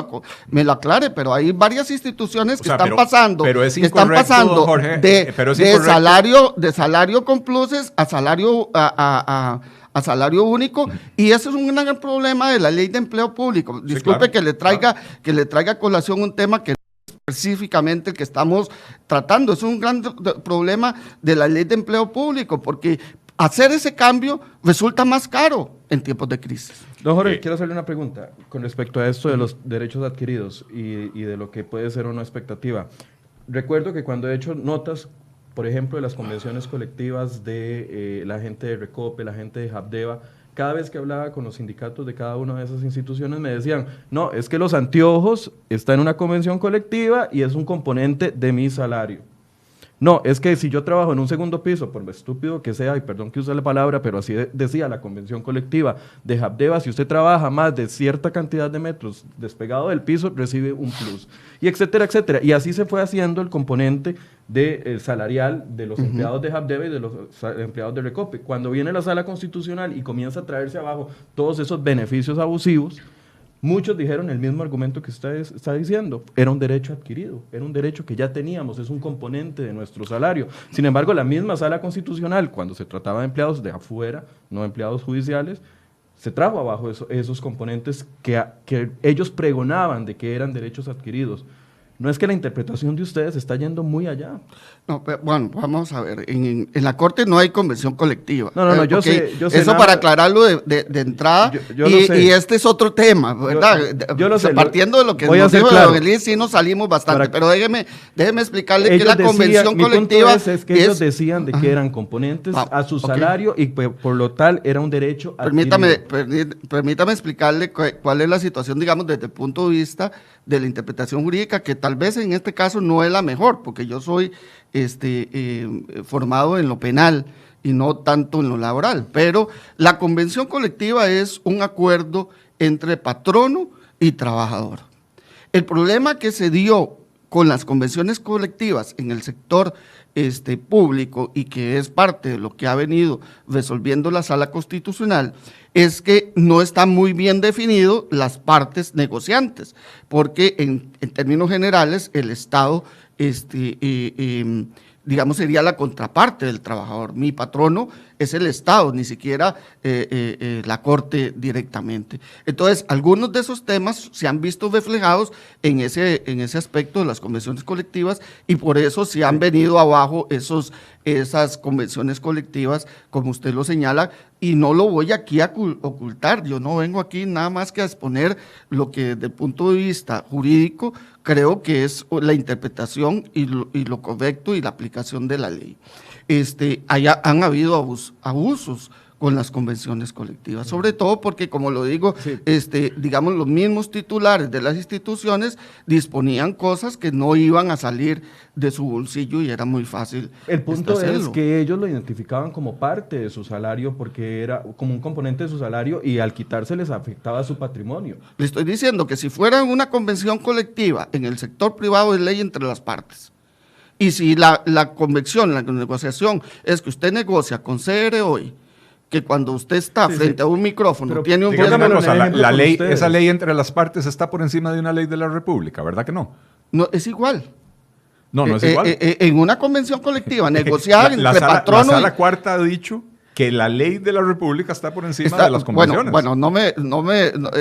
lo aclare, pero hay varias instituciones que están pasando, Jorge, de salario con pluses a salario a salario único, y eso es un gran problema de la ley de empleo público. Disculpe, sí, claro, que le traiga a colación un tema que específicamente el que estamos tratando. Es un gran problema de la ley de empleo público, porque hacer ese cambio resulta más caro en tiempos de crisis. Don Jorge, quiero hacerle una pregunta con respecto a esto de los derechos adquiridos y de lo que puede ser una expectativa. Recuerdo que cuando he hecho notas, por ejemplo, de las convenciones colectivas de la gente de Recope, la gente de Habdeba, cada vez que hablaba con los sindicatos de cada una de esas instituciones me decían, no, es que los anteojos están en una convención colectiva y es un componente de mi salario. No, es que si yo trabajo en un segundo piso, por lo estúpido que sea, y perdón que use la palabra, pero así decía la convención colectiva de Habdeba, si usted trabaja más de cierta cantidad de metros despegado del piso, recibe un plus, y etcétera, etcétera. Y así se fue haciendo el componente salarial de los empleados de Habdeba y de los empleados de Recope. Cuando viene la Sala Constitucional y comienza a traerse abajo todos esos beneficios abusivos, muchos dijeron el mismo argumento que usted está diciendo, era un derecho adquirido, era un derecho que ya teníamos, es un componente de nuestro salario. Sin embargo, la misma Sala Constitucional, cuando se trataba de empleados de afuera, no empleados judiciales, se trajo abajo esos componentes que ellos pregonaban de que eran derechos adquiridos. No es que la interpretación de ustedes está yendo muy allá. No, pero, bueno, vamos a ver, en la Corte no hay convención colectiva. No, yo sé. Eso para aclararlo de entrada, yo lo sé. Y este es otro tema, ¿verdad? Yo lo sé. Partiendo de lo que nos dijo claro. don Elías, sí nos salimos bastante, pero déjeme explicarle que Ellos la convención colectiva... es que ellos decían de que eran componentes a su salario y por lo tal era un derecho adquirido. Permítame explicarle cuál es la situación, digamos, desde el punto de vista de la interpretación jurídica, que tal vez en este caso no es la mejor, porque yo soy formado en lo penal y no tanto en lo laboral, pero la convención colectiva es un acuerdo entre patrono y trabajador. El problema que se dio con las convenciones colectivas en el sector público y que es parte de lo que ha venido resolviendo la Sala Constitucional es que no está muy bien definido las partes negociantes, porque en términos generales el Estado digamos, sería la contraparte del trabajador. Mi patrono es el Estado, ni siquiera la Corte directamente. Entonces, algunos de esos temas se han visto reflejados en ese aspecto de las convenciones colectivas y por eso se han venido abajo esas convenciones colectivas, como usted lo señala, y no lo voy aquí a ocultar. Yo no vengo aquí nada más que a exponer lo que desde el punto de vista jurídico creo que es la interpretación y lo correcto y la aplicación de la ley. Han habido abusos con las convenciones colectivas, sobre todo porque, como lo digo, sí, digamos, los mismos titulares de las instituciones disponían cosas que no iban a salir de su bolsillo y era muy fácil. El punto es que ellos lo identificaban como parte de su salario porque era como un componente de su salario y al quitarse les afectaba su patrimonio. Le estoy diciendo que si fuera una convención colectiva en el sector privado es ley entre las partes. Y si la convención, la negociación es que usted negocia con CR hoy, que cuando usted está frente a un micrófono, pero tiene un... Dígame una cosa, la ley, esa ley entre las partes está por encima de una ley de la República, ¿verdad que no? No, es igual. No es igual. En una convención colectiva, negociar entre patrono... La Sala Cuarta ha dicho que la ley de la República está por encima de las convenciones. Bueno,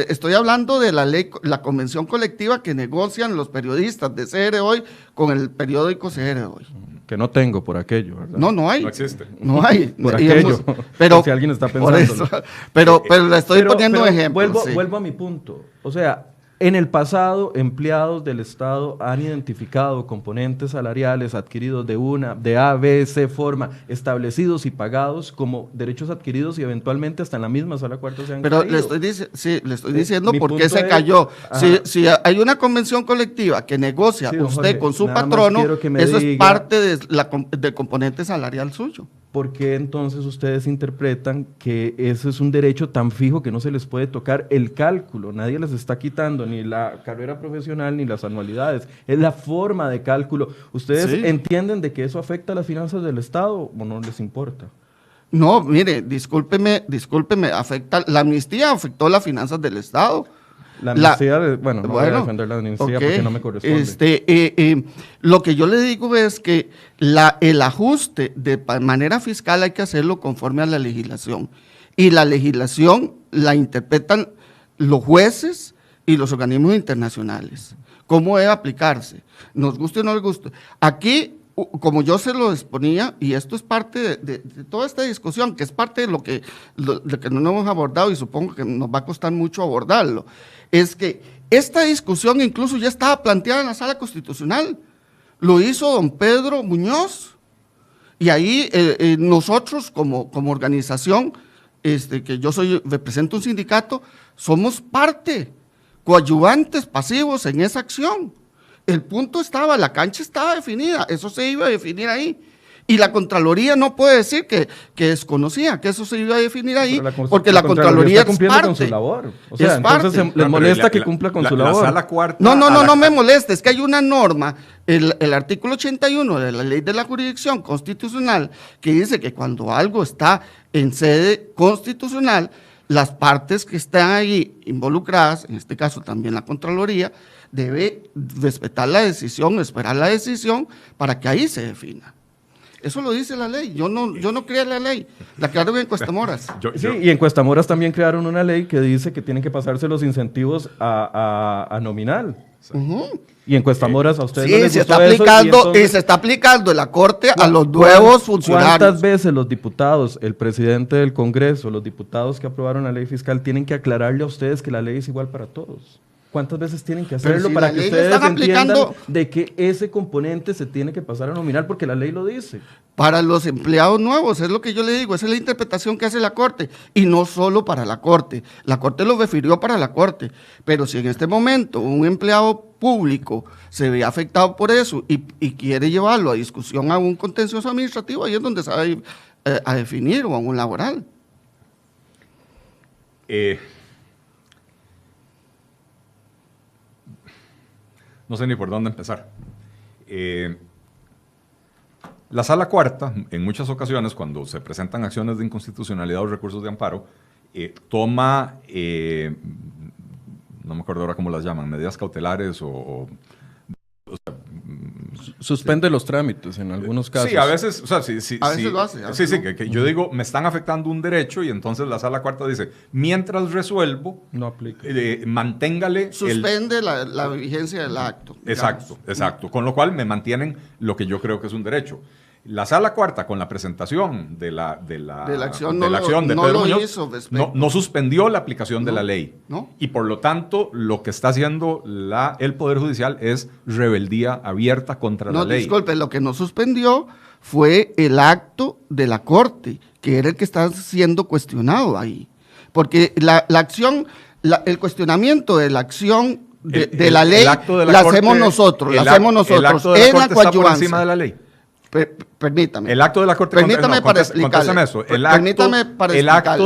estoy hablando de la ley, la convención colectiva que negocian los periodistas de CR Hoy con el periódico CR Hoy. Que no tengo por aquello, ¿verdad? No hay. No existe. No hay. Por aquello. Pero si alguien está pensando. Eso, pero le estoy poniendo ejemplos. Vuelvo a mi punto. O sea, en el pasado, empleados del Estado han identificado componentes salariales adquiridos de A, B, C forma, establecidos y pagados como derechos adquiridos y eventualmente hasta en la misma Sala Cuarta se han caído. Le estoy diciendo por qué se cayó. Si hay una convención colectiva que negocia usted Jorge, con su patrono, eso es parte del componente salarial suyo. ¿Por qué entonces ustedes interpretan que ese es un derecho tan fijo que no se les puede tocar el cálculo? Nadie les está quitando ni la carrera profesional ni las anualidades. Es la forma de cálculo. ¿Ustedes entienden de que eso afecta a las finanzas del Estado o no les importa? No, mire, discúlpeme, la amnistía afectó las finanzas del Estado. La amnistía, no voy a defender la amnistía porque no me corresponde. Lo que yo le digo es que el ajuste de manera fiscal hay que hacerlo conforme a la legislación. Y la legislación la interpretan los jueces y los organismos internacionales. ¿Cómo debe aplicarse? Nos guste o no les guste. Aquí, como yo se lo exponía, y esto es parte de toda esta discusión, que es parte de lo que no hemos abordado y supongo que nos va a costar mucho abordarlo, es que esta discusión incluso ya estaba planteada en la Sala Constitucional. Lo hizo don Pedro Muñoz y ahí nosotros como organización, que yo represento un sindicato, somos parte, coadyuvantes pasivos en esa acción. El punto estaba, la cancha estaba definida, eso se iba a definir ahí. Y la Contraloría no puede decir que desconocía que eso se iba a definir ahí, porque la Contraloría está cumpliendo es parte. con su labor. O sea, Es entonces parte. les molesta que cumpla con su labor. La sala cuarta No me molesta, es que hay una norma, el artículo 81 de la Ley de la Jurisdicción Constitucional, que dice que cuando algo está en sede constitucional, las partes que están ahí involucradas, en este caso también la Contraloría, debe respetar la decisión, esperar la decisión para que ahí se defina. Eso lo dice la ley. Yo no creé la ley. La crearon en Cuestamoras. Sí, y en Cuestamoras también crearon una ley que dice que tienen que pasarse los incentivos a nominal. Y en Cuestamoras a ustedes no les se gustó está eso, aplicando, entonces, y se está aplicando en la Corte a los nuevos funcionarios. ¿Cuántas veces los diputados, el presidente del Congreso, los diputados que aprobaron la ley fiscal tienen que aclararle a ustedes que la ley es igual para todos? ¿Cuántas veces tienen que hacerlo si para la que ley ustedes están entiendan aplicando de que ese componente se tiene que pasar a nominal porque la ley lo dice? Para los empleados nuevos, es lo que yo le digo, esa es la interpretación que hace la Corte, y no solo para la Corte. La Corte lo refirió para la Corte, pero si en este momento un empleado público se ve afectado por eso y quiere llevarlo a discusión a un contencioso administrativo, ahí es donde se va a definir, o a un laboral. No sé ni por dónde empezar. La Sala Cuarta, en muchas ocasiones, cuando se presentan acciones de inconstitucionalidad o recursos de amparo, toma, no me acuerdo ahora cómo las llaman, medidas cautelares o sea, suspende los trámites en algunos casos. Sí, a veces, o sea, a veces lo hace. Sí, que yo digo, me están afectando un derecho y entonces la Sala Cuarta dice, mientras resuelvo, no aplica. Manténgale. Suspende la vigencia del acto. Exacto. Con lo cual me mantienen lo que yo creo que es un derecho. La Sala Cuarta, con la presentación de la acción de Pedro Muñoz, no suspendió la aplicación de la ley. ¿No? Y por lo tanto, lo que está haciendo el Poder Judicial es rebeldía abierta contra la ley. No, disculpe, lo que no suspendió fue el acto de la Corte, que era el que está siendo cuestionado ahí. Porque la acción, el cuestionamiento de la acción de la ley la hacemos nosotros. El acto de la Corte está por encima de la ley. Permítame. El acto de la Corte. Permítame para explicarle. Eso. El acto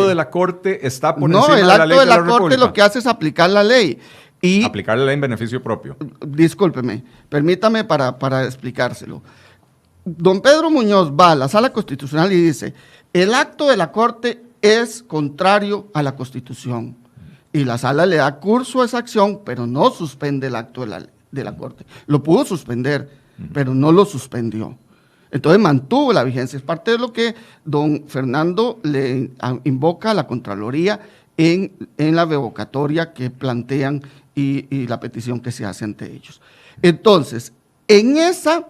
de la Corte está por encima de la ley. No, el acto de la Corte lo que hace es aplicar la ley. Y aplicar la ley en beneficio propio. Discúlpeme, permítame para explicárselo. Don Pedro Muñoz va a la Sala Constitucional y dice, el acto de la Corte es contrario a la Constitución. Y la Sala le da curso a esa acción, pero no suspende el acto de la Corte. Lo pudo suspender, pero no lo suspendió. Entonces mantuvo la vigencia. Es parte de lo que don Fernando le invoca a la Contraloría en la revocatoria que plantean y la petición que se hace ante ellos. Entonces, en esa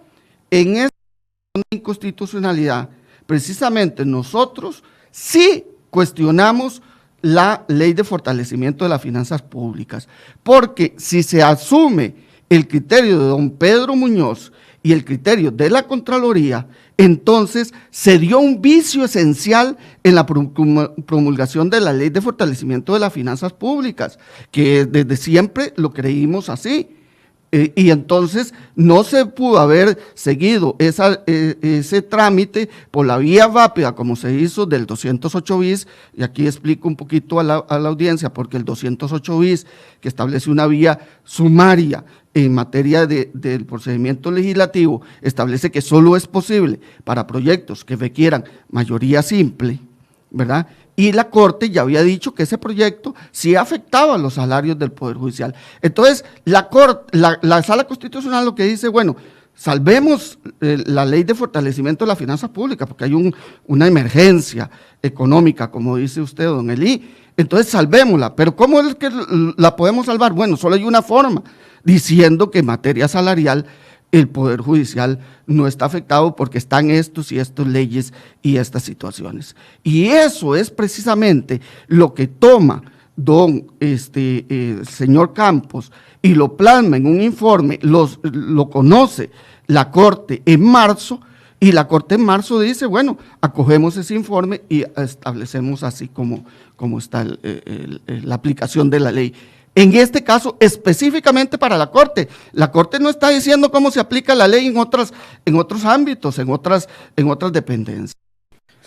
inconstitucionalidad, precisamente nosotros sí cuestionamos la ley de fortalecimiento de las finanzas públicas, porque si se asume el criterio de don Pedro Muñoz y el criterio de la Contraloría, entonces se dio un vicio esencial en la promulgación de la ley de fortalecimiento de las finanzas públicas, que desde siempre lo creímos así. Y entonces no se pudo haber seguido ese trámite por la vía rápida como se hizo del 208 bis, y aquí explico un poquito a la audiencia, porque el 208 bis, que establece una vía sumaria en materia del procedimiento legislativo, establece que solo es posible para proyectos que requieran mayoría simple, ¿verdad? Y la Corte ya había dicho que ese proyecto sí afectaba los salarios del Poder Judicial. Entonces, la Sala Constitucional lo que dice, bueno, salvemos la ley de fortalecimiento de las finanzas públicas, porque hay una emergencia económica, como dice usted, don Elí. Entonces, salvémosla. Pero ¿cómo es que la podemos salvar? Bueno, solo hay una forma, diciendo que en materia salarial el Poder Judicial no está afectado porque están estos y estas leyes y estas situaciones. Y eso es precisamente lo que toma don señor Campos y lo plasma en un informe, lo conoce la Corte en marzo, y la Corte en marzo dice, bueno, acogemos ese informe y establecemos así como está la aplicación de la ley. En este caso, específicamente para la Corte. La Corte no está diciendo cómo se aplica la ley en otros ámbitos, en otras dependencias.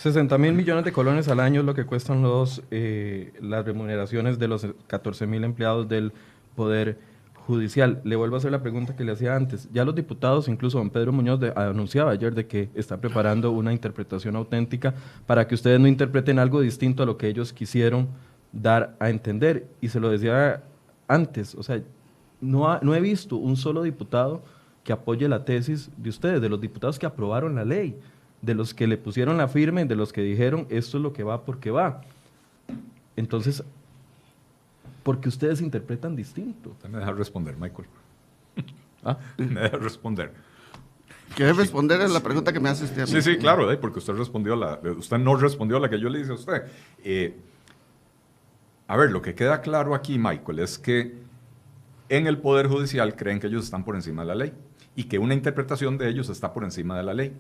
60.000 millones de colones al año es lo que cuestan las remuneraciones de los 14.000 empleados del Poder Judicial. Le vuelvo a hacer la pregunta que le hacía antes. Ya los diputados, incluso don Pedro Muñoz, anunciaba ayer de que está preparando una interpretación auténtica para que ustedes no interpreten algo distinto a lo que ellos quisieron dar a entender. Y se lo decía antes, o sea, no he visto un solo diputado que apoye la tesis de ustedes, de los diputados que aprobaron la ley, de los que le pusieron la firma, de los que dijeron esto es lo que va porque va. Entonces, ¿por qué ustedes interpretan distinto? Usted me deja responder, Michael. ¿Ah? Me deja responder. ¿Quiere responder a la pregunta que me hace usted a mí? Sí, claro, porque usted no respondió a la que yo le hice a usted. A ver, lo que queda claro aquí, Michael, es que en el Poder Judicial creen que ellos están por encima de la ley y que una interpretación de ellos está por encima de la ley.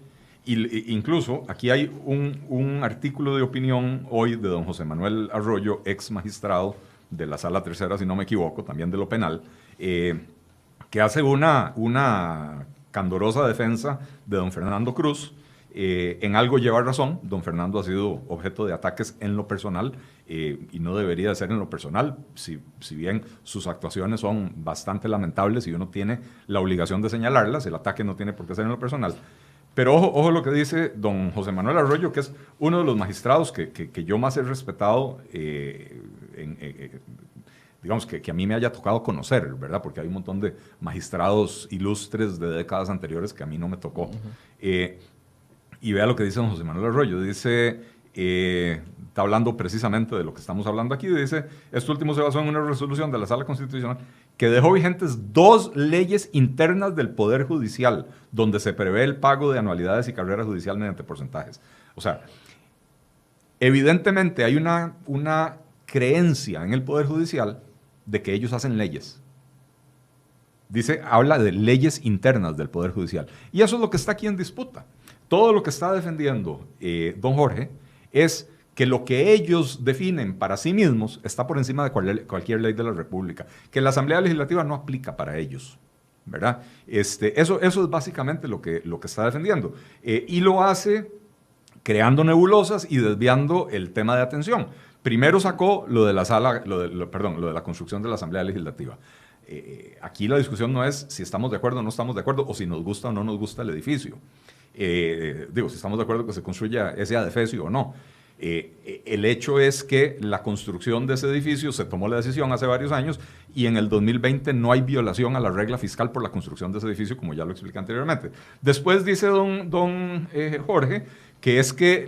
Incluso aquí hay un artículo de opinión hoy de don José Manuel Arroyo, ex magistrado de la Sala Tercera, si no me equivoco, también de lo penal, que hace una candorosa defensa de don Fernando Cruz. En algo lleva razón, don Fernando ha sido objeto de ataques en lo personal y no debería de ser en lo personal, si bien sus actuaciones son bastante lamentables y uno tiene la obligación de señalarlas, el ataque no tiene por qué ser en lo personal. Pero ojo lo que dice don José Manuel Arroyo, que es uno de los magistrados que yo más he respetado, digamos, que a mí me haya tocado conocer, ¿verdad? Porque hay un montón de magistrados ilustres de décadas anteriores que a mí no me tocó. Y vea lo que dice don José Manuel Arroyo. Dice, está hablando precisamente de lo que estamos hablando aquí, dice, esto último se basó en una resolución de la Sala Constitucional que dejó vigentes 2 leyes internas del Poder Judicial, donde se prevé el pago de anualidades y carrera judicial mediante porcentajes. O sea, evidentemente hay una creencia en el Poder Judicial de que ellos hacen leyes. Dice, habla de leyes internas del Poder Judicial. Y eso es lo que está aquí en disputa. Todo lo que está defendiendo don Jorge es que lo que ellos definen para sí mismos está por encima de cualquier ley de la República, que la Asamblea Legislativa no aplica para ellos, ¿verdad? Eso es básicamente lo que está defendiendo. Y lo hace creando nebulosas y desviando el tema de atención. Primero sacó lo de la construcción de la Asamblea Legislativa. Aquí la discusión no es si estamos de acuerdo o no estamos de acuerdo, o si nos gusta o no nos gusta el edificio. Si estamos de acuerdo que se construya ese adefesio o no. El hecho es que la construcción de ese edificio se tomó la decisión hace varios años y en el 2020 no hay violación a la regla fiscal por la construcción de ese edificio, como ya lo expliqué anteriormente. Después dice don Jorge que es que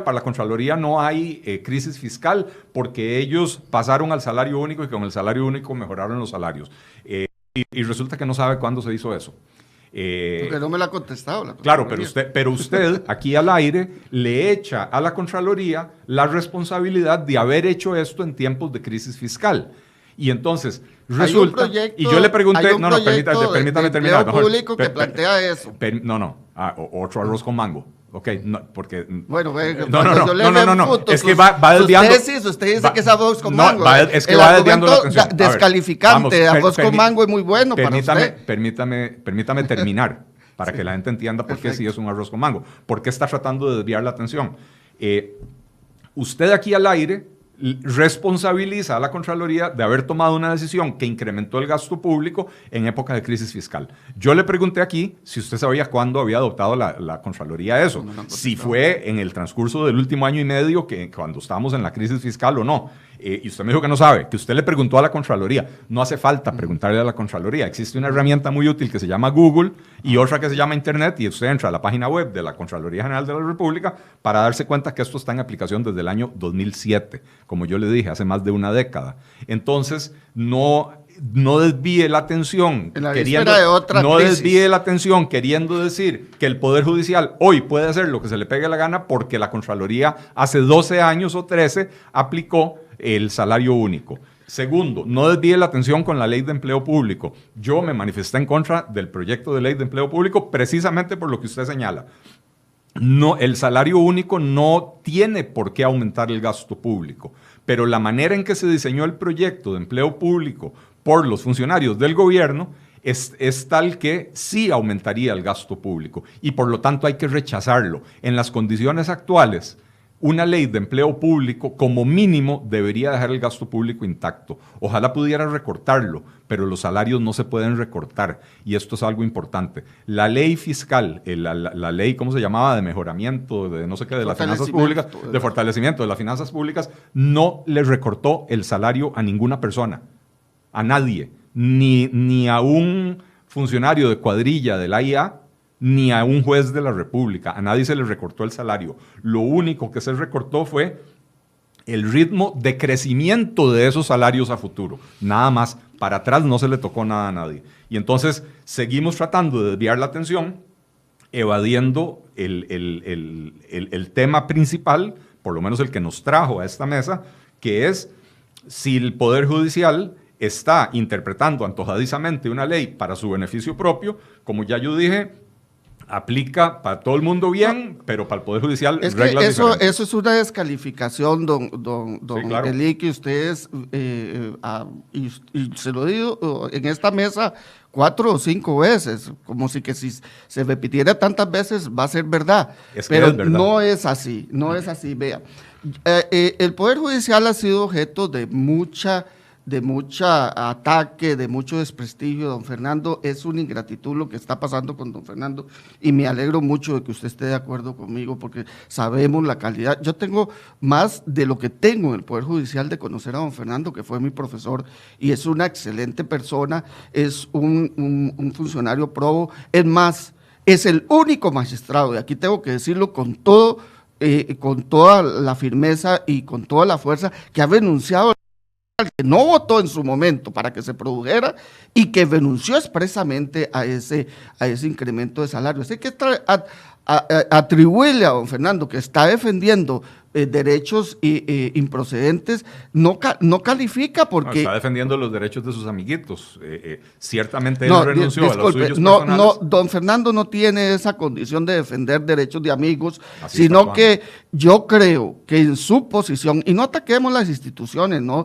para la Contraloría no hay crisis fiscal porque ellos pasaron al salario único y con el salario único mejoraron los salarios. Y resulta que no sabe cuándo se hizo eso. Porque no me la ha contestado. Claro, pero usted aquí al aire le echa a la Contraloría la responsabilidad de haber hecho esto en tiempos de crisis fiscal. Y entonces resulta, y yo le pregunté, permítame terminar. Público que plantea eso. Otro arroz con mango. Ok, no, porque... Bueno, no, es que va desviando... Usted dice que es arroz con mango. Es que va desviando la atención. Descalificante de arroz con mango es muy bueno para usted. Permítame terminar, para que la gente entienda por qué sí es un arroz con mango. ¿Por qué está tratando de desviar la atención? Usted aquí al aire responsabiliza a la Contraloría de haber tomado una decisión que incrementó el gasto público en época de crisis fiscal. Yo le pregunté aquí si usted sabía cuándo había adoptado la Contraloría eso, si fue en el transcurso del último año y medio, que cuando estábamos en la crisis fiscal o no. Y usted me dijo que no sabe, que usted le preguntó a la Contraloría. No hace falta preguntarle a la Contraloría. Existe una herramienta muy útil que se llama Google y otra que se llama Internet, y usted entra a la página web de la Contraloría General de la República para darse cuenta que esto está en aplicación desde el año 2007, como yo le dije, hace más de una década. Entonces, no desvíe la atención queriendo decir que el Poder Judicial hoy puede hacer lo que se le pegue la gana porque la Contraloría hace 12 años o 13 aplicó el salario único. Segundo, no desvíe la atención con la ley de empleo público. Yo me manifesté en contra del proyecto de ley de empleo público precisamente por lo que usted señala. No, el salario único no tiene por qué aumentar el gasto público, pero la manera en que se diseñó el proyecto de empleo público por los funcionarios del gobierno es tal que sí aumentaría el gasto público y por lo tanto hay que rechazarlo. En las condiciones actuales, una ley de empleo público como mínimo debería dejar el gasto público intacto. Ojalá pudiera recortarlo, pero los salarios no se pueden recortar y esto es algo importante. La ley fiscal, la ley, ¿cómo se llamaba? De mejoramiento, de no sé qué, de las finanzas públicas, de fortalecimiento de las finanzas públicas, no le recortó el salario a ninguna persona, a nadie, ni a un funcionario de cuadrilla de la IA, ni a un juez de la República. A nadie se le recortó el salario. Lo único que se recortó fue el ritmo de crecimiento de esos salarios a futuro. Nada más. Para atrás no se le tocó nada a nadie. Y entonces seguimos tratando de desviar la atención, evadiendo el tema principal, por lo menos el que nos trajo a esta mesa, que es si el Poder Judicial está interpretando antojadizamente una ley para su beneficio propio. Como ya yo dije, aplica para todo el mundo bien, pero para el Poder Judicial es reglas que diferentes. eso es una descalificación, don Sí, claro. Eli, que ustedes, y se lo digo en esta mesa 4 o 5 veces, como si se repitiera tantas veces va a ser verdad, pero es verdad. no es así, vea. El Poder Judicial ha sido objeto de mucha ataque, de mucho desprestigio. Don Fernando, es una ingratitud lo que está pasando con don Fernando y me alegro mucho de que usted esté de acuerdo conmigo porque sabemos la calidad. Yo tengo más de lo que tengo en el Poder Judicial de conocer a don Fernando, que fue mi profesor y es una excelente persona, es un funcionario probo, es más, es el único magistrado, y aquí tengo que decirlo con toda la firmeza y con toda la fuerza, que ha renunciado, que no votó en su momento para que se produjera y que renunció expresamente a ese incremento de salario. Así que atribuirle a don Fernando que está defendiendo derechos improcedentes no califica porque… No, está defendiendo los derechos de sus amiguitos. Ciertamente él renunció a los suyos personales. No, don Fernando no tiene esa condición de defender derechos de amigos, Así sino que yo creo que en su posición, y no ataquemos las instituciones, no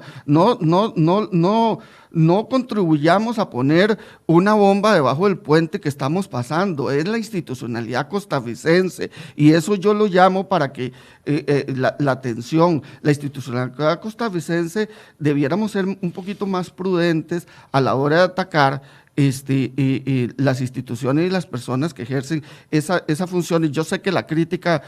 contribuyamos a poner una bomba debajo del puente que estamos pasando, es la institucionalidad costarricense, y eso yo lo llamo para que la atención, la institucionalidad costarricense, debiéramos ser un poquito más prudentes a la hora de atacar las instituciones y las personas que ejercen esa función. Y yo sé que la crítica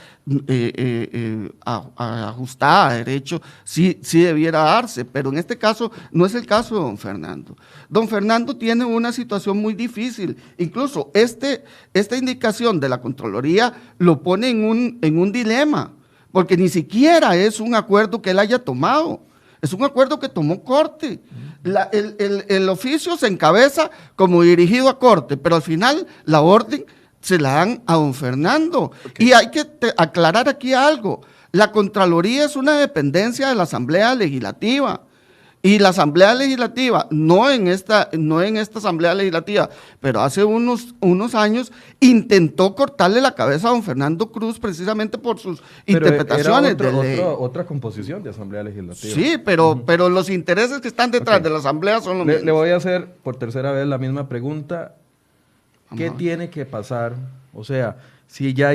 ajustada a derecho sí debiera darse, pero en este caso no es el caso de don Fernando. Don Fernando tiene una situación muy difícil, incluso esta indicación de la Contraloría lo pone en un dilema, porque ni siquiera es un acuerdo que él haya tomado. Es un acuerdo que tomó Corte. El oficio se encabeza como dirigido a Corte, pero al final la orden se la dan a don Fernando. Okay. Y hay que aclarar aquí algo. La Contraloría es una dependencia de la Asamblea Legislativa. Y la Asamblea Legislativa, no en esta Asamblea Legislativa, pero hace unos años intentó cortarle la cabeza a don Fernando Cruz precisamente por sus interpretaciones de ley. Otra composición de Asamblea Legislativa. Sí, pero los intereses que están detrás de la Asamblea son los mismos. Le voy a hacer por tercera vez la misma pregunta. ¿Qué tiene que pasar? O sea, si ya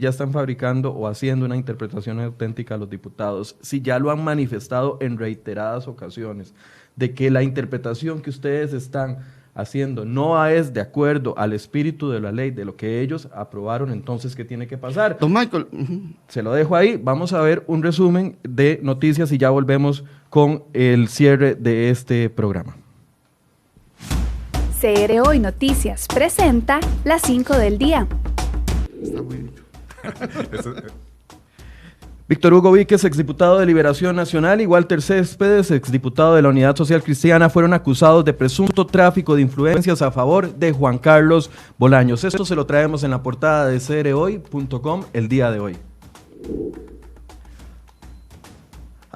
están fabricando o haciendo una interpretación auténtica a los diputados, si ya lo han manifestado en reiteradas ocasiones, de que la interpretación que ustedes están haciendo no es de acuerdo al espíritu de la ley, de lo que ellos aprobaron, entonces, ¿qué tiene que pasar? Don Michael. Se lo dejo ahí, vamos a ver un resumen de noticias y ya volvemos con el cierre de este programa. CR Hoy Noticias presenta las 5 del día. Está muy dicho. Víctor Hugo Víquez, exdiputado de Liberación Nacional, y Walter Céspedes, exdiputado de la Unidad Social Cristiana, fueron acusados de presunto tráfico de influencias a favor de Juan Carlos Bolaños. Esto se lo traemos en la portada de crhoy.com el día de hoy.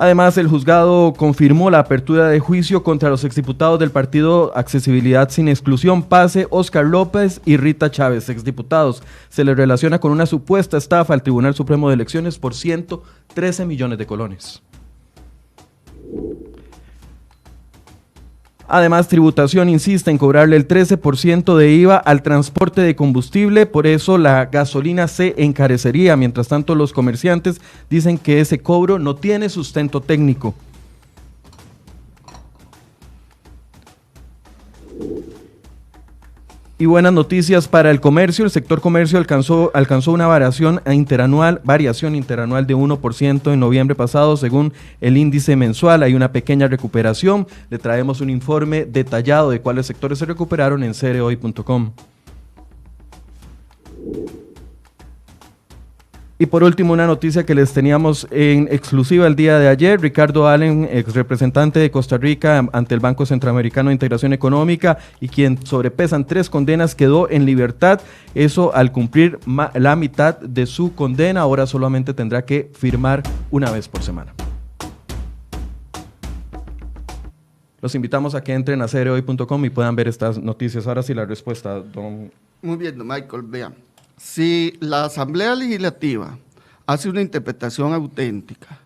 Además, el juzgado confirmó la apertura de juicio contra los exdiputados del partido Accesibilidad Sin Exclusión, PASE, Óscar López y Rita Chávez, exdiputados. Se les relaciona con una supuesta estafa al Tribunal Supremo de Elecciones por 113 millones de colones. Además, Tributación insiste en cobrarle el 13% de IVA al transporte de combustible, por eso la gasolina se encarecería. Mientras tanto, los comerciantes dicen que ese cobro no tiene sustento técnico. Y buenas noticias para el comercio. El sector comercio alcanzó una variación interanual de 1% en noviembre pasado, según el índice mensual. Hay una pequeña recuperación. Le traemos un informe detallado de cuáles sectores se recuperaron en cerehoy.com. Y por último, una noticia que les teníamos en exclusiva el día de ayer. Ricardo Allen, ex representante de Costa Rica ante el Banco Centroamericano de Integración Económica y quien sobrepesan 3 condenas, quedó en libertad. Eso al cumplir la mitad de su condena. Ahora solamente tendrá que firmar una vez por semana. Los invitamos a que entren a cerehoy.com y puedan ver estas noticias. Ahora sí la respuesta, don... Muy bien, don Michael, vean. Si la Asamblea Legislativa hace una interpretación auténtica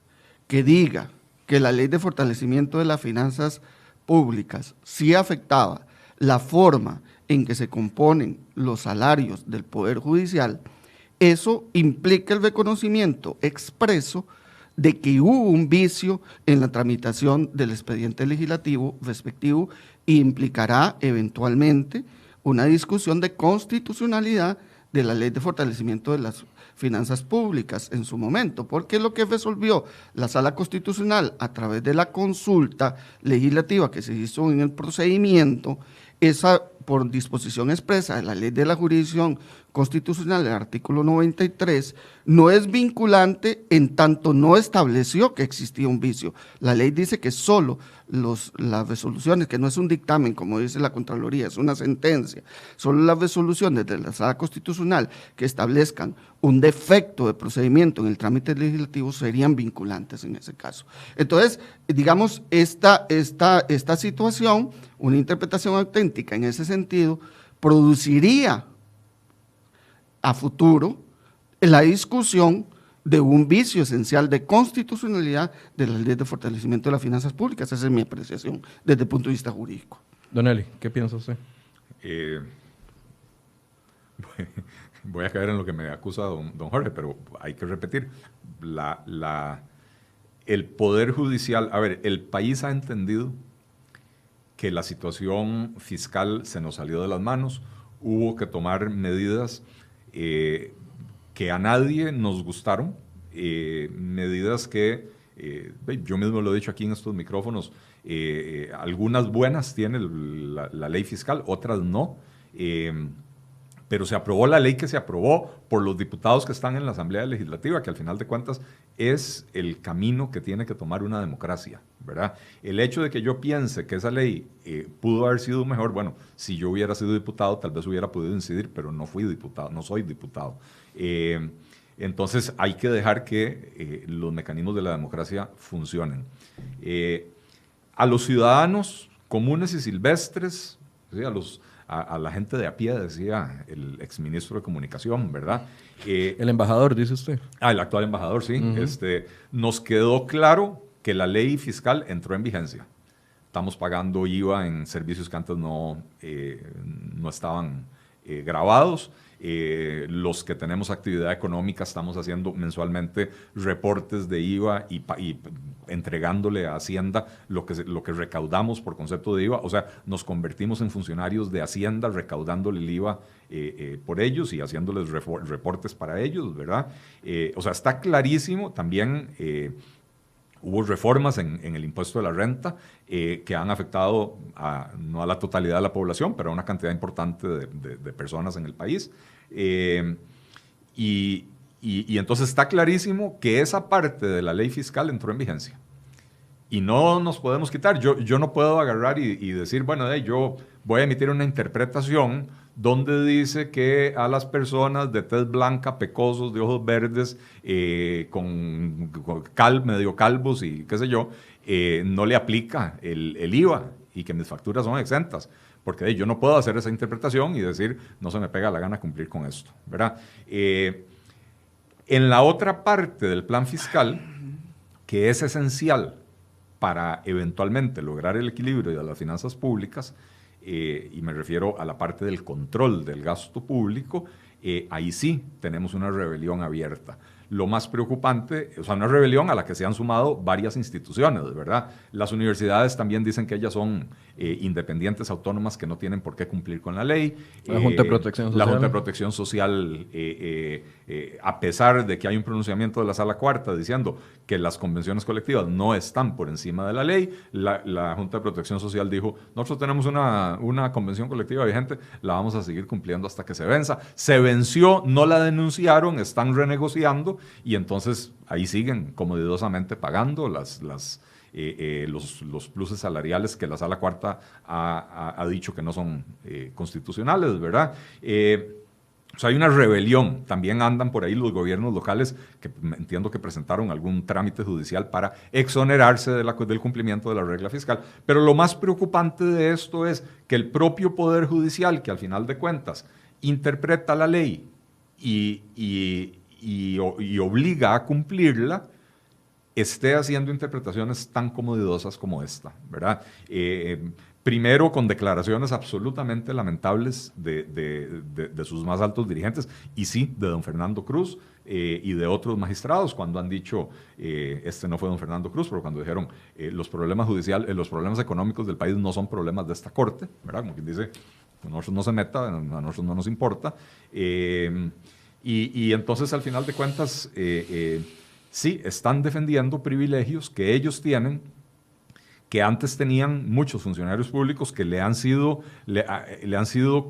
que diga que la Ley de Fortalecimiento de las Finanzas Públicas sí afectaba la forma en que se componen los salarios del Poder Judicial, eso implica el reconocimiento expreso de que hubo un vicio en la tramitación del expediente legislativo respectivo e implicará eventualmente una discusión de constitucionalidad de la Ley de Fortalecimiento de las Finanzas Públicas en su momento, porque lo que resolvió la Sala Constitucional a través de la consulta legislativa que se hizo en el procedimiento, esa por disposición expresa de la Ley de la Jurisdicción Constitucional, el artículo 93, no es vinculante en tanto no estableció que existía un vicio. La ley dice que solo las resoluciones, que no es un dictamen, como dice la Contraloría, es una sentencia, solo las resoluciones de la Sala Constitucional que establezcan un defecto de procedimiento en el trámite legislativo serían vinculantes en ese caso. Entonces, digamos, esta situación, una interpretación auténtica en ese sentido, produciría a futuro la discusión de un vicio esencial de constitucionalidad de la Ley de Fortalecimiento de las Finanzas Públicas. Esa es mi apreciación desde el punto de vista jurídico. Don Eli, ¿qué piensa usted? Voy a caer en lo que me acusa don Jorge, pero hay que repetir. El Poder Judicial, a ver, el país ha entendido que la situación fiscal se nos salió de las manos, hubo que tomar medidas que a nadie nos gustaron, medidas que, yo mismo lo he dicho aquí en estos micrófonos, algunas buenas tiene la ley fiscal, otras no, pero se aprobó la ley que se aprobó por los diputados que están en la Asamblea Legislativa, que al final de cuentas es el camino que tiene que tomar una democracia, ¿verdad? El hecho de que yo piense que esa ley pudo haber sido mejor, bueno, si yo hubiera sido diputado tal vez hubiera podido incidir, pero no fui diputado, no soy diputado. Entonces hay que dejar que los mecanismos de la democracia funcionen. A los ciudadanos comunes y silvestres, ¿sí? A la gente de a pie, decía el exministro de Comunicación, ¿verdad? El embajador, dice usted. El actual embajador, sí. Nos quedó claro que la ley fiscal entró en vigencia. Estamos pagando IVA en servicios que antes no estaban grabados. Los que tenemos actividad económica estamos haciendo mensualmente reportes de IVA y entregándole a Hacienda lo que recaudamos por concepto de IVA. O sea, nos convertimos en funcionarios de Hacienda recaudándole el IVA por ellos y haciéndoles reportes para ellos, ¿verdad? O sea, está clarísimo. También hubo reformas en el impuesto de la renta que han afectado no a la totalidad de la población, pero a una cantidad importante de personas en el país. Y entonces está clarísimo que esa parte de la ley fiscal entró en vigencia. Y no nos podemos quitar. Yo no puedo agarrar y decir, bueno, yo voy a emitir una interpretación donde dice que a las personas de tez blanca, pecosos, de ojos verdes, medio calvos y qué sé yo, no le aplica el IVA y que mis facturas son exentas. Porque yo no puedo hacer esa interpretación y decir, no se me pega la gana cumplir con esto, ¿verdad? En la otra parte del plan fiscal, que es esencial para eventualmente lograr el equilibrio de las finanzas públicas, y me refiero a la parte del control del gasto público, ahí sí tenemos una rebelión abierta. Lo más preocupante, o sea, una rebelión a la que se han sumado varias instituciones, ¿verdad? Las universidades también dicen que ellas son independientes, autónomas, que no tienen por qué cumplir con la ley. La Junta de Protección Social. La Junta de Protección Social, a pesar de que hay un pronunciamiento de la Sala Cuarta diciendo que las convenciones colectivas no están por encima de la ley, la Junta de Protección Social dijo, nosotros tenemos una convención colectiva vigente, la vamos a seguir cumpliendo hasta que se venza. Se venció, no la denunciaron, están renegociando, y entonces ahí siguen comodidosamente pagando los pluses salariales que la Sala Cuarta ha dicho que no son constitucionales, ¿verdad? O sea, hay una rebelión. También andan por ahí los gobiernos locales que entiendo que presentaron algún trámite judicial para exonerarse del cumplimiento de la regla fiscal. Pero lo más preocupante de esto es que el propio Poder Judicial, que al final de cuentas interpreta la ley y obliga a cumplirla, esté haciendo interpretaciones tan comodidosas como esta, ¿verdad? Primero con declaraciones absolutamente lamentables de sus más altos dirigentes, y sí, de don Fernando Cruz y de otros magistrados, cuando han dicho, este no fue don Fernando Cruz, pero cuando dijeron los problemas judiciales, los problemas económicos del país no son problemas de esta corte, ¿verdad? Como quien dice, a nosotros no se meta, a nosotros no nos importa. Y entonces, al final de cuentas, sí, están defendiendo privilegios que ellos tienen, que antes tenían muchos funcionarios públicos, que le han sido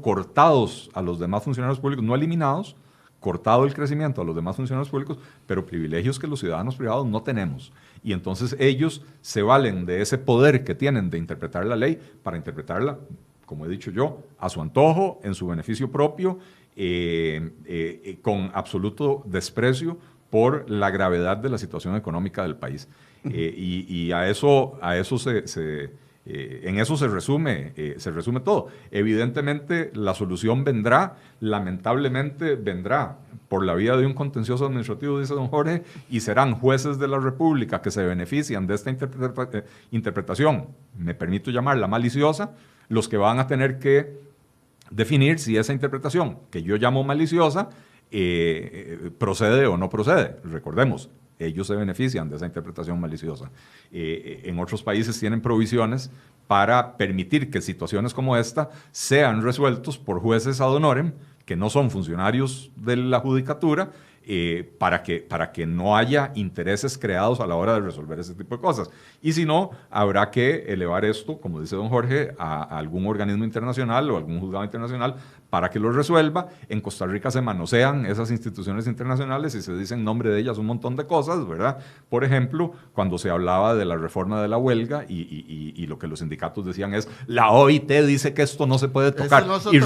cortados a los demás funcionarios públicos, no eliminados, cortado el crecimiento a los demás funcionarios públicos, pero privilegios que los ciudadanos privados no tenemos. Y entonces ellos se valen de ese poder que tienen de interpretar la ley para interpretarla, como he dicho yo, a su antojo, en su beneficio propio, con absoluto desprecio por la gravedad de la situación económica del país. Y en eso se resume todo. Evidentemente, la solución vendrá, lamentablemente vendrá por la vía de un contencioso administrativo, dice don Jorge, y serán jueces de la República que se benefician de esta interpretación, me permito llamarla maliciosa, los que van a tener que definir si esa interpretación, que yo llamo maliciosa, procede o no procede. Recordemos, ellos se benefician de esa interpretación maliciosa. En otros países tienen provisiones para permitir que situaciones como esta sean resueltos por jueces ad honorem, que no son funcionarios de la judicatura, para que no haya intereses creados a la hora de resolver ese tipo de cosas. Y si no, habrá que elevar esto, como dice don Jorge, a algún organismo internacional o algún juzgado internacional para que lo resuelva. En Costa Rica se manosean esas instituciones internacionales y se dice en nombre de ellas un montón de cosas, ¿verdad? Por ejemplo, cuando se hablaba de la reforma de la huelga y lo que los sindicatos decían es, la OIT dice que esto no se puede tocar. No y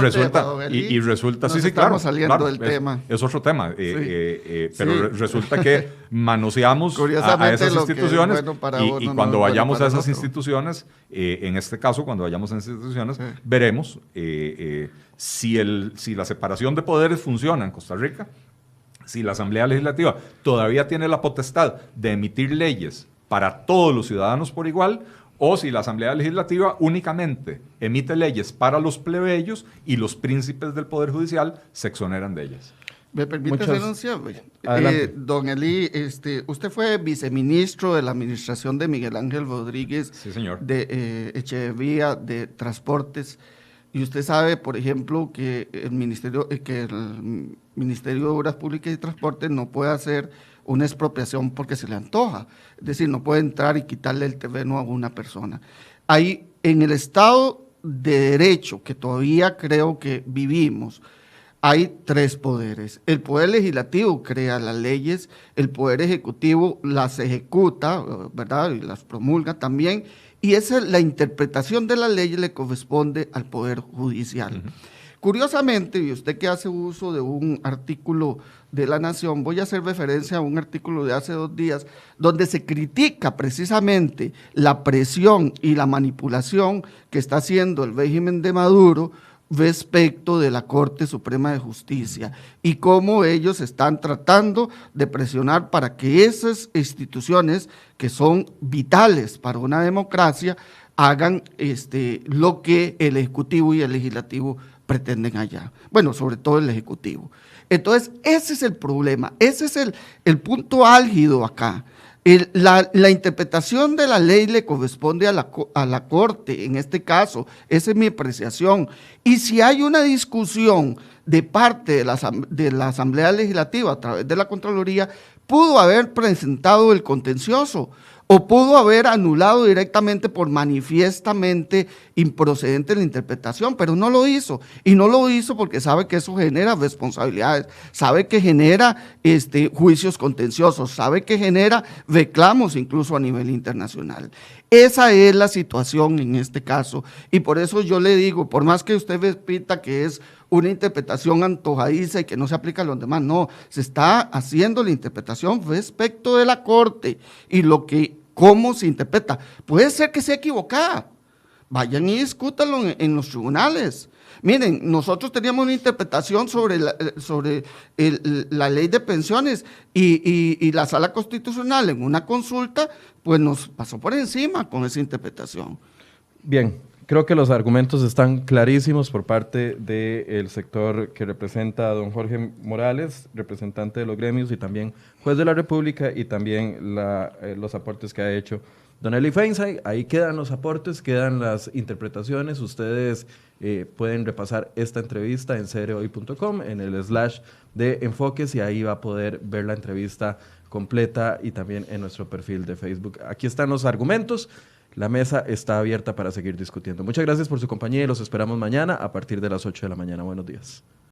resulta, sí, sí, claro. Saliendo del tema. Es otro tema. Pero resulta que manoseamos a esas instituciones y cuando vayamos a esas instituciones, en este caso, cuando vayamos a esas instituciones, veremos si la separación de poderes funciona en Costa Rica, si la Asamblea Legislativa todavía tiene la potestad de emitir leyes para todos los ciudadanos por igual, o si la Asamblea Legislativa únicamente emite leyes para los plebeyos y los príncipes del Poder Judicial se exoneran de ellas. ¿Me permite denunciar? Don Eli, usted fue viceministro de la administración de Miguel Ángel Rodríguez, sí, señor, de Echeverría, de Transportes, y usted sabe, por ejemplo, que el Ministerio de Obras Públicas y Transportes no puede hacer una expropiación porque se le antoja, es decir, no puede entrar y quitarle el terreno a una persona. Ahí, en el Estado de Derecho, que todavía creo que vivimos, hay tres poderes. El Poder Legislativo crea las leyes, el Poder Ejecutivo las ejecuta, ¿verdad? Y las promulga también, y esa es la interpretación de las leyes le corresponde al Poder Judicial. Curiosamente, y usted que hace uso de un artículo de La Nación, voy a hacer referencia a un artículo de hace 2 días, donde se critica precisamente la presión y la manipulación que está haciendo el régimen de Maduro respecto de la Corte Suprema de Justicia y cómo ellos están tratando de presionar para que esas instituciones que son vitales para una democracia hagan lo que el Ejecutivo y el Legislativo pretenden allá. Bueno, sobre todo el Ejecutivo. Entonces, ese es el problema, ese es el punto álgido acá. La interpretación de la ley le corresponde a la Corte, en este caso, esa es mi apreciación. Y si hay una discusión de parte de la Asamblea Legislativa a través de la Contraloría, pudo haber presentado el contencioso o pudo haber anulado directamente por manifiestamente improcedente la interpretación, pero no lo hizo, y no lo hizo porque sabe que eso genera responsabilidades, sabe que genera juicios contenciosos, sabe que genera reclamos incluso a nivel internacional. Esa es la situación en este caso, y por eso yo le digo, por más que usted repita que es una interpretación antojadiza y que no se aplica a los demás, no, se está haciendo la interpretación respecto de la Corte y cómo se interpreta. Puede ser que sea equivocada, vayan y discútanlo en los tribunales. Miren, nosotros teníamos una interpretación sobre la ley de pensiones y la Sala Constitucional en una consulta, pues nos pasó por encima con esa interpretación. Bien, creo que los argumentos están clarísimos por parte del sector que representa a don Jorge Morales, representante de los gremios y también juez de la República, y también los aportes que ha hecho don Eli Feinsay. Ahí quedan los aportes, quedan las interpretaciones. Ustedes pueden repasar esta entrevista en crhoy.com, en el / de Enfoques, y ahí va a poder ver la entrevista completa, y también en nuestro perfil de Facebook. Aquí están los argumentos. La mesa está abierta para seguir discutiendo. Muchas gracias por su compañía y los esperamos mañana a partir de las 8 de la mañana. Buenos días.